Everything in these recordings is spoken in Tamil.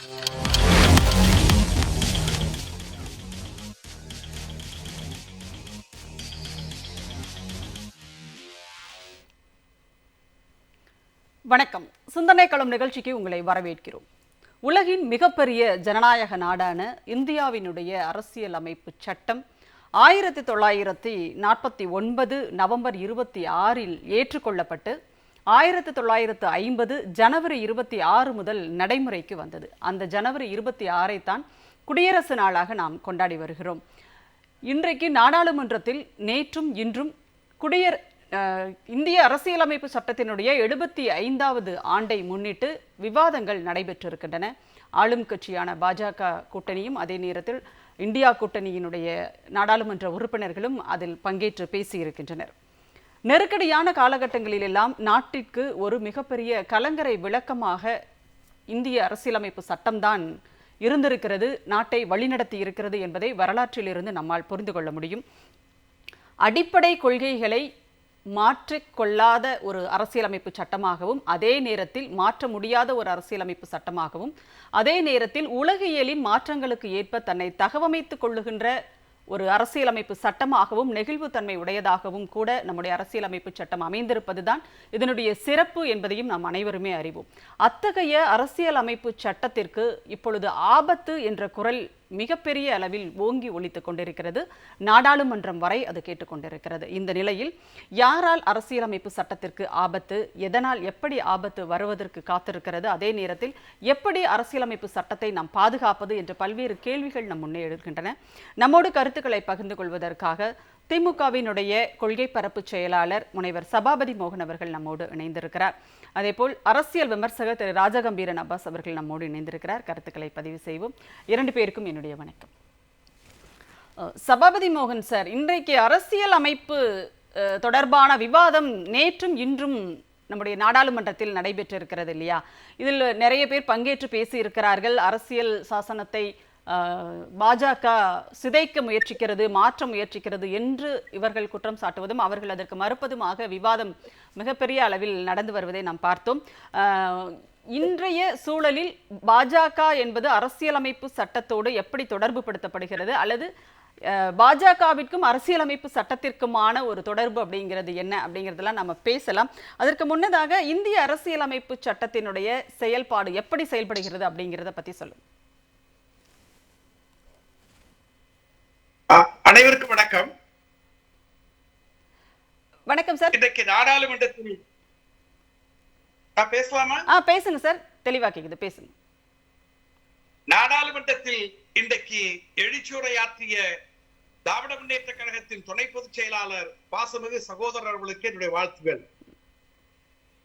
வணக்கம். சிந்தனை களம் நிகழ்ச்சிக்கு உங்களை வரவேற்கிறோம். உலகின் மிகப்பெரிய ஜனநாயக நாடான இந்தியாவினுடைய அரசியல் அமைப்பு சட்டம் 1949 நவம்பர் 26 ஏற்றுக்கொள்ளப்பட்டு 1950 ஜனவரி 26 முதல் நடைமுறைக்கு வந்தது. அந்த ஜனவரி 26 தான் குடியரசு நாளாக நாம் கொண்டாடி வருகிறோம். இன்றைக்கு நாடாளுமன்றத்தில் நேற்றும் இன்றும் இந்திய அரசியலமைப்பு சட்டத்தினுடைய 75வது ஆண்டை முன்னிட்டு விவாதங்கள் நடைபெற்றிருக்கின்றன. ஆளும் கட்சியான பாஜக கூட்டணியும் அதே நேரத்தில் இந்தியா கூட்டணியினுடைய நாடாளுமன்ற உறுப்பினர்களும் அதில் பங்கேற்று பேசியிருக்கின்றனர். நெருக்கடியான காலகட்டங்களிலெல்லாம் நாட்டிற்கு ஒரு மிகப்பெரிய கலங்கரை விளக்கமாக இந்திய அரசியலமைப்பு சட்டம்தான் இருந்திருக்கிறது, நாட்டை வழிநடத்தி இருக்கிறது என்பதை வரலாற்றிலிருந்து நம்மால் புரிந்து கொள்ள முடியும். அடிப்படை கொள்கைகளை மாற்றிக்கொள்ளாத ஒரு அரசியலமைப்பு சட்டமாகவும், அதே நேரத்தில் மாற்ற முடியாத ஒரு அரசியலமைப்பு சட்டமாகவும், அதே நேரத்தில் உலகியலின் மாற்றங்களுக்கு ஏற்ப தன்னை தகவமைத்துக் கொள்ளுகின்ற ஒரு அரசியலமைப்பு சட்டமாகவும் நெகிழ்வுத்தன்மை உடையதாகவும் கூட நம்முடைய அரசியலமைப்பு சட்டம் அமைந்திருப்பதுதான் இதனுடைய சிறப்பு என்பதையும் நாம் அனைவருமே அறிவோம். அத்தகைய அரசியலமைப்பு சட்டத்திற்கு இப்பொழுது ஆபத்து என்ற குரல் மிகப்பெரிய அளவில் ஓங்கி ஒலித்துக் கொண்டிருக்கிறது. நாடாளுமன்றம் வரை அது கேட்டுக்கொண்டிருக்கிறது. இந்த நிலையில் யாரால் அரசியலமைப்பு சட்டத்திற்கு ஆபத்து, எதனால் எப்படி ஆபத்து வருவதற்கு காத்திருக்கிறது, அதே நேரத்தில் எப்படி அரசியலமைப்பு சட்டத்தை நாம் பாதுகாப்பது என்ற பல்வேறு கேள்விகள் நம் முன்னே எழுகின்றன. நம்மோடு கருத்துக்களை பகிர்ந்து கொள்வதற்காக திமுகவினுடைய கொள்கை பரப்பு செயலாளர் முனைவர் சபாபதி மோகன் அவர்கள் நம்மோடு இணைந்திருக்கிறார். அதேபோல் அரசியல் விமர்சகர் திரு ராஜகம்பீரன் அப்பாஸ் அவர்கள் நம்மோடு இணைந்திருக்கிறார். கருத்துக்களை பதிவு செய்வோம். இரண்டு பேருக்கும் என்னுடைய வணக்கம். சபாபதி மோகன் சார், இன்றைக்கு அரசியல் அமைப்பு தொடர்பான விவாதம் நேற்றும் இன்றும் நம்முடைய நாடாளுமன்றத்தில் நடைபெற்றிருக்கிறது இல்லையா? இதில் நிறைய பேர் பங்கேற்று பேசியிருக்கிறார்கள். அரசியல் சாசனத்தை பாஜக சிதைக்க முயற்சிக்கிறது, மாற்ற முயற்சிக்கிறது என்று இவர்கள் குற்றம் சாட்டுவதும் அவர்கள் அதற்கு மறுப்பதுமாக விவாதம் மிகப்பெரிய அளவில் நடந்து வருவதை நாம் பார்த்தோம். இன்றைய சூழலில் பாஜக என்பது அரசியலமைப்பு சட்டத்தோடு எப்படி தொடர்பு படுத்தப்படுகிறது, அல்லது பாஜகவிற்கும் அரசியலமைப்பு சட்டத்திற்குமான ஒரு தொடர்பு அப்படிங்கிறது என்ன அப்படிங்கிறதெல்லாம் நம்ம பேசலாம். அதற்கு முன்னதாக இந்திய அரசியலமைப்பு சட்டத்தினுடைய செயல்பாடு எப்படி செயல்படுகிறது அப்படிங்கிறத பத்தி சொல்லுங்க. அனைவருக்கும் வணக்கம். வணக்கம் சார். இன்றைக்கு நாடாளுமன்றத்தில் பேசலாமா? பேசுங்க சார், தெளிவா கேக்குது, பேசுங்க. நாடாளுமன்றத்தில் இன்றைக்கு எழுச்சியுரையாற்றிய திராவிட முன்னேற்ற கழகத்தின் துணை பொதுச் செயலாளர் பாசமிகு சகோதரர் அவர்களுக்கு என்னுடைய வாழ்த்துகள்.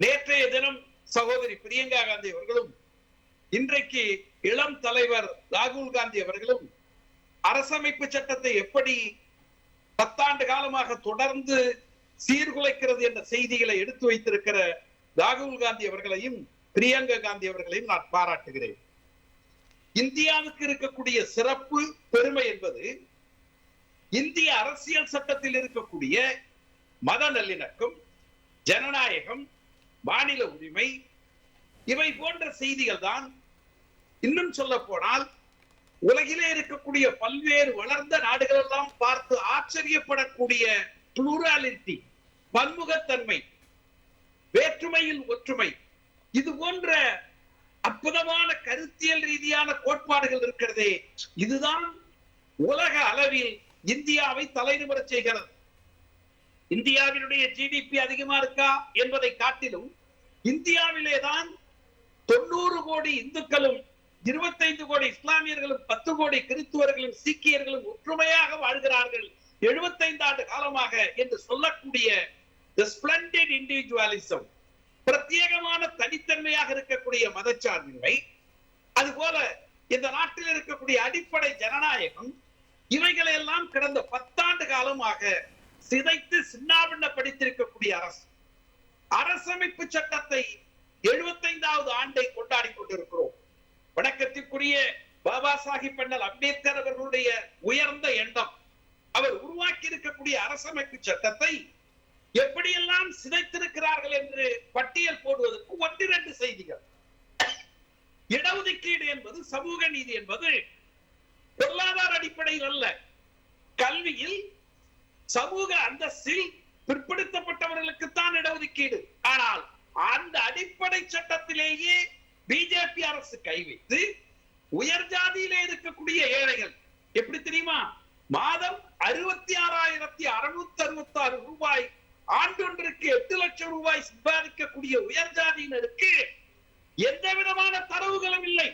நேற்றைய தினம் சகோதரி பிரியங்கா காந்தி அவர்களும், இன்றைக்கு இளம் தலைவர் ராகுல் காந்தி அவர்களும் அரசமைப்பு சட்டத்தை எப்படி 10 ஆண்டு காலமாக தொடர்ந்து சீர்குலைக்கிறது என்ற செய்திகளை எடுத்து வைத்திருக்கிற ராகுல் காந்தி அவர்களையும் பிரியங்கா காந்தி அவர்களையும் நான் பாராட்டுகிறேன். இந்தியாவுக்கு இருக்கக்கூடிய சிறப்பு பெருமை என்பது இந்திய அரசியல் சட்டத்தில் இருக்கக்கூடிய மத நல்லிணக்கம், ஜனநாயகம், மாநில உரிமை, இவை போன்ற செய்திகள் தான். இன்னும் சொல்ல போனால் உலகிலே இருக்கக்கூடிய பல்வேறு வளர்ந்த நாடுகள் எல்லாம் பார்த்து ஆச்சரியப்படக்கூடிய புளூராலிட்டி, பன்முகத்தன்மை, வேற்றுமையில் ஒற்றுமை, இது போன்ற அற்புதமான கருத்தியல் ரீதியான கோட்பாடுகள் இருக்கிறதே, இதுதான் உலக அளவில் இந்தியாவை தலைநிமிர செய்கிறது. இந்தியாவினுடைய ஜிடிபி அதிகமா இருக்கா என்பதை காட்டிலும் இந்தியாவிலேதான் 90 கோடி இந்துக்களும் 25 கோடி இஸ்லாமியர்களும் 10 கோடி கிறிஸ்துவர்களும் சீக்கியர்களும் ஒற்றுமையாக வாழ்கிறார்கள் 75 ஆண்டு காலமாக என்று சொல்லக்கூடிய பிரத்யேகமான தனித்தன்மையாக இருக்கக்கூடிய மதச்சார்பின்மை, அதுபோல இந்த நாட்டில் இருக்கக்கூடிய அடிப்படை ஜனநாயகம், இவைகளை எல்லாம் கடந்த 10 ஆண்டு காலமாக சிதைத்து சின்னாபின்னப்படுத்தியிருக்கக்கூடிய அரசு. அரசமைப்பு சட்டத்தை 75வது ஆண்டை கொண்டாடி கொண்டிருக்கிறோம். வணக்கத்திற்குரிய பாபா சாஹிப் அண்ணல் அம்பேத்கர் அவர்களுடைய உயர்ந்த எண்ணம், அவர் உருவாக்கி இருக்கக்கூடிய அரசமைப்பு சட்டத்தை எப்படியெல்லாம் சிதைத்திருக்கிறார்கள் என்று பட்டியல் போடுவதற்கு 1-2 செய்திகள். இடஒதுக்கீடு என்பது சமூக நீதி என்பது பொருளாதார அடிப்படையில் அல்ல, கல்வியில் சமூக அந்தஸ்தில் பிற்படுத்தப்பட்டவர்களுக்குத்தான் இடஒதுக்கீடு. ஆனால் அந்த அடிப்படை சட்டத்திலேயே பிஜேபி அரசு கை வைத்து உயர் ஜாதியிலே இருக்கக்கூடிய ஏழைகள் எப்படி தெரியுமா, மாதம் 66,666 ரூபாய், ஆண்டொன்றுக்கு 8 லட்சம் ரூபாய் சம்பாதிக்கக்கூடிய உயர் ஜாதியினருக்கு எந்த விதமான தரவுகளும் இல்லை.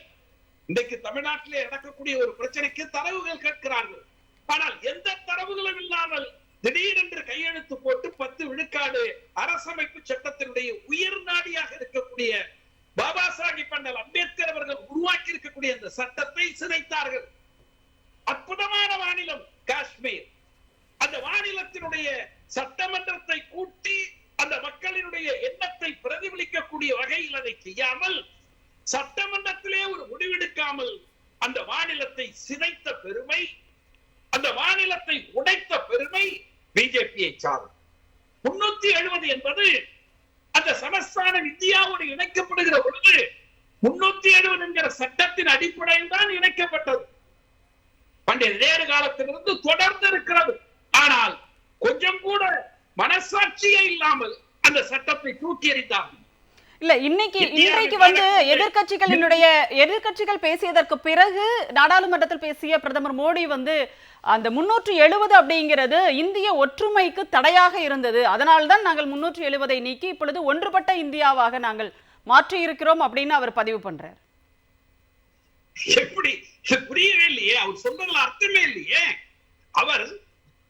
இன்றைக்கு தமிழ்நாட்டிலே நடக்கக்கூடிய ஒரு பிரச்சனைக்கு தரவுகள் கேட்கிறார்கள். ஆனால் எந்த தரவுகளும் இல்லாமல் திடீரென்று கையெழுத்து போட்டு 10 விழுக்காடு அரசமைப்பு சட்டத்தினுடைய உயிர் நாடியாக இருக்கக்கூடிய பாபா சாஹிப் அம்பேத்கர் அவர்கள் உருவாக்கி இருக்கக்கூடிய அந்த சட்டத்தை சிதைத்தார்கள். அற்புதமான மாநிலம் காஷ்மீர். அந்த மாநிலத்தினுடைய சட்டமன்றத்தை கூட்டி அந்த மக்களினுடைய எண்ணத்தை பிரதிபலிக்கக்கூடிய வகையில் அதை செய்யாமல், சட்டமன்றத்திலே ஒரு முடிவெடுக்காமல் அந்த மாநிலத்தை சிதைத்த பெருமை, அந்த மாநிலத்தை உடைத்த பெருமை பிஜேபியை சாரும். 370 என்பது அந்த சமஸ்தானம் இந்தியாவோடு இணைக்கப்படுகிற பொழுது 370 என்கிற சட்டத்தின் அடிப்படையில் தான் இணைக்கப்பட்டது. பண்டைய நேரு காலத்திலிருந்து தொடர்ந்து இருக்கிறது. ஆனால் கொஞ்சம் கூட மனசாட்சியே இல்லாமல் அந்த சட்டத்தை தூக்கி எறிந்தார்கள். இல்ல இன்றைக்கு வந்து எதிர்க்கட்சிகள் பேசியதற்கு பிறகு நாடாளுமன்றத்தில் பேசிய பிரதமர் மோடி வந்து அந்த 370 அப்படிங்கிறது இந்திய ஒற்றுமைக்கு தடையாக இருந்தது, அதனால்தான் நாங்கள் 370 நீக்கி இப்பொழுது ஒன்றுபட்ட இந்தியாவாக நாங்கள் மாற்றி இருக்கிறோம் அப்படின்னு அவர் பதிவு பண்றார். எப்படி புரியவே இல்லையே, அவர் சொல்றதுல அர்த்தமே இல்லையே. அவர்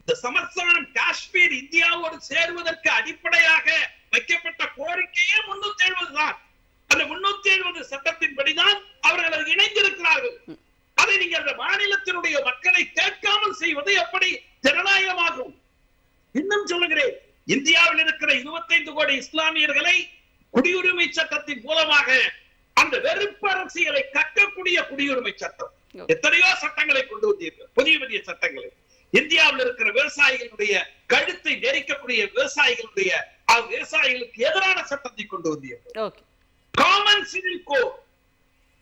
இந்த சமஸ்தானம் காஷ்மீர் இந்தியாவோடு சேருவதற்கு அடிப்படையாக வைக்கப்பட்ட கோரிக்கையே 370 தான். அந்த 370 சட்டத்தின்படிதான் அவர்கள் இணைந்திருக்கிறார்கள். அதை நீங்க அந்த மாநிலத்தினுடைய மக்களை கேட்காமல் செய்வது எப்படி ஜனநாயகமாகும்? இன்னும் சொல்லுகிறேன், இந்தியாவில் இருக்கிற 25 கோடி இஸ்லாமியர்களை குடியுரிமை சட்டத்தின் மூலமாக அந்த வெறுப்பு அரசியலை கட்டக்கூடிய குடியுரிமை சட்டம், எத்தனையோ சட்டங்களை கொண்டு வந்தீர்கள், புதிய புதிய சட்டங்களை. இந்தியாவில் இருக்கிற விவசாயிகளுடைய கழுத்தை நெரிக்கக்கூடிய விவசாயிகளுக்கு எதிரான சட்டத்தை கொண்டு வந்தீர்கள். காமன் சிவில் கோட்,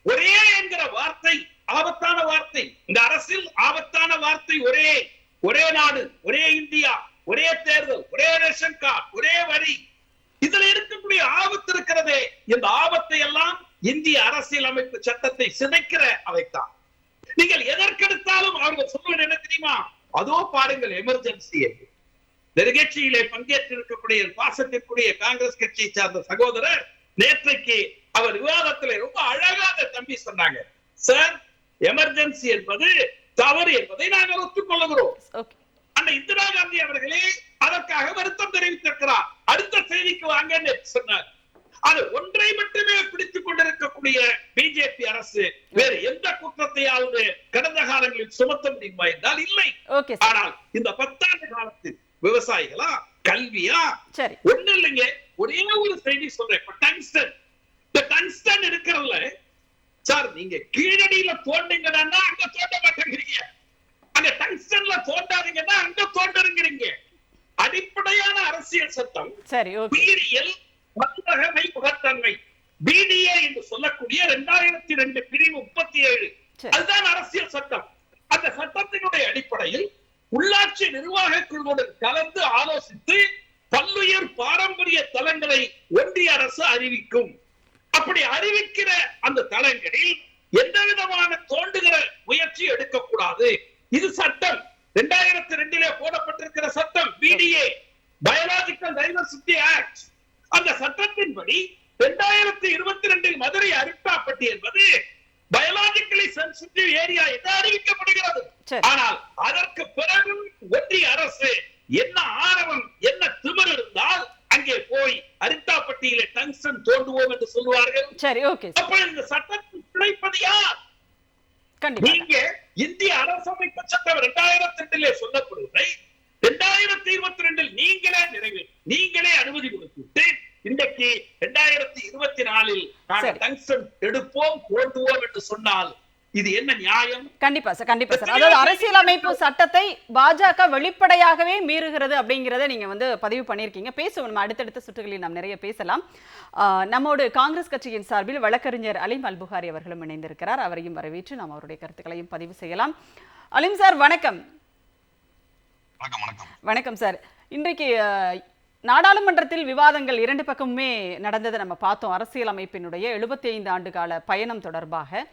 ஒரே என்கிற வார்த்தை ஆபத்தான வார்த்தை. இந்த அரசில் ஆபத்தான வார்த்தை ஒரே நாடு, ஒரே இந்தியா, ஒரே தேர்தல், ஒரே ரேஷன் கார்டு, ஒரே வரி. இதுல இருக்கக்கூடிய ஆபத்து இருக்கிறதே, இந்த ஆபத்தை எல்லாம் இந்திய அரசியல் அமைப்பு சட்டத்தை சிதைக்கிற அதைத்தான். நீங்கள் எதற்கெடுத்தாலும் அவர்கள் சொல்வது என்ன தெரியுமா, அதோ பாருங்கள் எமர்ஜென்சி என்று. நிகழ்ச்சியிலே பங்கேற்றிருக்கக்கூடிய பாசத்திற்குரிய காங்கிரஸ் கட்சியை சார்ந்த சகோதரர் நேற்றைக்கு அவர் விவாதத்தில் ரொம்ப அழகாக தம்பி சொன்னாங்க, சார் எமர்ஜென்சி என்பது தவறு என்பதை நாங்கள் ஒத்துக்கொள்ளுகிறோம். அந்த இந்திரா காந்தி அவர்களே அதற்காக வருத்தம் தெரிவித்திருக்கிறார். அடுத்த செய்திக்கு வாங்க சொன்னார். அது ஒன்றை மட்டுமே பிடித்துக் கொண்டிருக்கக்கூடிய பிஜேபி அரசு வேறு எந்த குற்றத்தையாவது கடந்த காலங்களில் சுமத்த முடியுமா என்றால் இல்லை. ஆனால் இந்த 10 ஆண்டு காலத்தில் விவசாயிகளா, கல்வியா, ஒண்ணு இல்லைங்க. ஒரே ஒரு செய்தி சொல்றேன். டங்ஸ்டன் இருக்கிறதுல சார், நீங்க கீழடியில தோண்டுங்கன்னா அங்க தோண்ட மாட்டேங்கிறீங்க, அங்க டங்ஸ்டன்ல தோண்டாதீங்கன்னா அங்க தோண்டருங்கிறீங்க. அடிப்படையான அரசியல் சட்டம் உயிரியல் மதுரகமை முகத்தன்மை பிடிஏ என்று சொல்லக்கூடிய 2002 பிரிவு 37 அதுதான் அரசியல் சட்டம். அந்த சட்டத்தினுடைய அடிப்படையில் உள்ளாட்சி நிர்வாக குழுவுடன் கலந்து ஆலோசித்து பல்லுயிர் பாரம்பரிய தலங்களை ஒன்றிய அரசு அறிவிக்கும். அப்படி அறிவிக்கிற அந்த தலங்களில் எந்த விதமான தோண்டுகிற முயற்சி எடுக்கக்கூடாது. இது சட்டம் 2002 போடப்பட்டிருக்கிற சட்டம், பிடிஏ, பயாலஜிக்கல் டைவர்சிட்டி ஆக்ட். அந்த சட்டத்தின்படி 2022 மதுரை அரிட்டாப்பட்டி என்பது பயாலஜிக்கலி சென்சிட்டிவ் ஏரியா என்று அறிவிக்கப்படுகிறது. ஆனால் அதற்கு பிறகு ஒன்றிய அரசு என்ன ஆணவம், என்ன திமிர் இருந்தால் அங்கே போய் அரிட்டாப்பட்டியிலே டங்ஸ்டன் தோண்டுவோம் என்று சொல்லுவார்கள். அப்ப இந்த சட்டத்தை பிழைப்பது யார்? நீங்க இந்திய அரசமைப்பு சட்டம் 2002 சொல்லப்படுவதை 2022 நீங்களே நிறைவேற்றி நீங்களே அனுமதி கொடுத்து இன்றைக்கு 2024 நாங்கள் டங்ஸ்டன் எடுப்போம் தோண்டுவோம் என்று சொன்னால் இது என்ன நியாயம்? கண்டிப்பா சார், கண்டிப்பா சார். அதாவது அரசியலமைப்பு சட்டத்தை பாஜக வெளிப்படையாகவே மீறுகிறது அப்படிங்கறத நீங்க வந்து பதிவு பண்ணிருக்கீங்க. பேசுவோம், நம்ம அடுத்தடுத்த சுற்றுகளில் நாம் நிறைய பேசலாம். நம்மோடு காங்கிரஸ் கட்சியின் சார்பில் வழக்கறிஞர் அலீம் அல்புகாரி அவர்களும் இணைந்திருக்கிறார். அவரையும் வரவேற்று நாம் அவருடைய கருத்துக்களையும் பதிவு செய்யலாம். அலீம் சார் வணக்கம். வணக்கம் சார். இன்றைக்கு நாடாளுமன்றத்தில் விவாதங்கள் இரண்டு பக்கமுமே நடந்ததை நம்ம பார்த்தோம். அரசியல் அமைப்பினுடைய 75 ஆண்டு கால பயணம் தொடர்பாக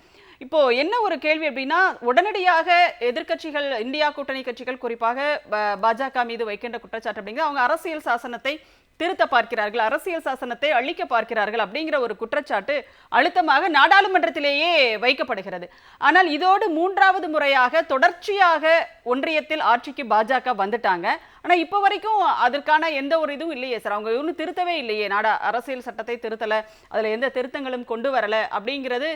இப்போ என்ன ஒரு கேள்வி அப்படின்னா, உடனடியாக எதிர்க்கட்சிகள், இந்தியா கூட்டணி கட்சிகள் குறிப்பாக பாஜக மீது வைக்கின்ற குற்றச்சாட்டு அப்படிங்கிற அவங்க அரசியல் சாசனத்தை திருத்த பார்க்கிறார்கள், அரசியல் சாசனத்தை அழிக்க பார்க்கிறார்கள் அப்படிங்கிற ஒரு குற்றச்சாட்டு அழுத்தமாக நாடாளுமன்றத்திலேயே வைக்கப்படுகிறது. ஆனால் இதோடு மூன்றாவது முறையாக தொடர்ச்சியாக ஒன்றியத்தில் ஆட்சிக்கு பாஜக வந்துட்டாங்க. ஆனா இப்போ வரைக்கும் அதற்கான எந்த ஒரு இதுவும் இல்லையே சார். அவங்க இன்னும் திருத்தவே இல்லையே, அரசியல் சட்டத்தை திருத்தல, அதுல எந்த திருத்தங்களும் கொண்டு வரல அப்படிங்கிறது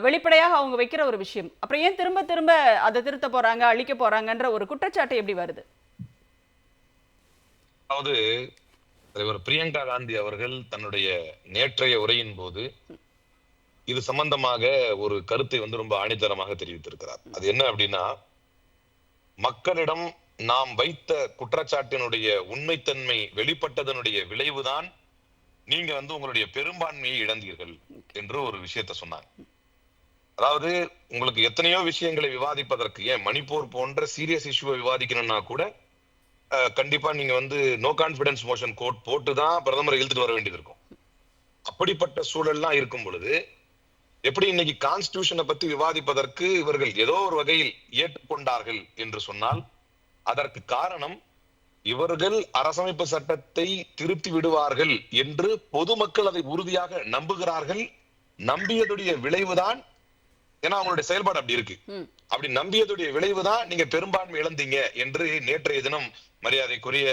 வெளிப்படையாக அவங்க வைக்கிற ஒரு விஷயம். அப்புறம் ஏன் திரும்ப திரும்ப அதை திருத்த போறாங்க, அழிக்க போறாங்கன்ற ஒரு குற்றச்சாட்டு எப்படி வருது? அதாவது தலைவர் பிரியங்கா காந்தி அவர்கள் தன்னுடைய நேற்றைய உரையின் போது இது சம்பந்தமாக ஒரு கருத்தை வந்து ரொம்ப ஆணித்தரமாக தெரிவித்திருக்கிறார். அது என்ன அப்படின்னா, மக்களிடம் நாம் வைத்த குற்றச்சாட்டினுடைய உண்மைத்தன்மை வெளிப்பட்டதனுடைய விளைவுதான் நீங்க வந்து உங்களுடைய பெரும்பான்மையை இழந்தீர்கள் என்று ஒரு விஷயத்த சொன்னாங்க. அதாவது உங்களுக்கு எத்தனையோ விஷயங்களை விவாதிப்பதற்கு, ஏன் மணிப்பூர் போன்ற சீரியஸ் இஷ்யூவை விவாதிக்கணும்னா கூட கண்டிப்பா நீங்க வந்து நோ கான்பிடன்ஸ் மோஷன் கோட் போட்டுதான் பிரதமரை இழுத்துட்டு வர வேண்டியது இருக்கும். அப்படிப்பட்ட சூழல்லாம் இருக்கும் பொழுது எப்படி இன்னைக்கு கான்ஸ்டிடியூஷனை பத்தி விவாதிப்பதற்கு இவர்கள் ஏதோ ஒரு வகையில் ஏற்றுக்கொண்டார்கள் என்று சொன்னால், அதற்கு காரணம் இவர்கள் அரசமைப்பு சட்டத்தை திருத்தி விடுவார்கள் என்று பொதுமக்கள் அதை உறுதியாக நம்புகிறார்கள். நம்பியதுடைய விளைவுதான், ஏன்னா அவங்களுடைய செயல்பாடு அப்படி இருக்கு, அப்படி நம்பியதுடைய விளைவுதான் நீங்க பெரும்பான்மை இழந்தீங்க என்று நேற்றைய தினம் மரியாதைக்குரிய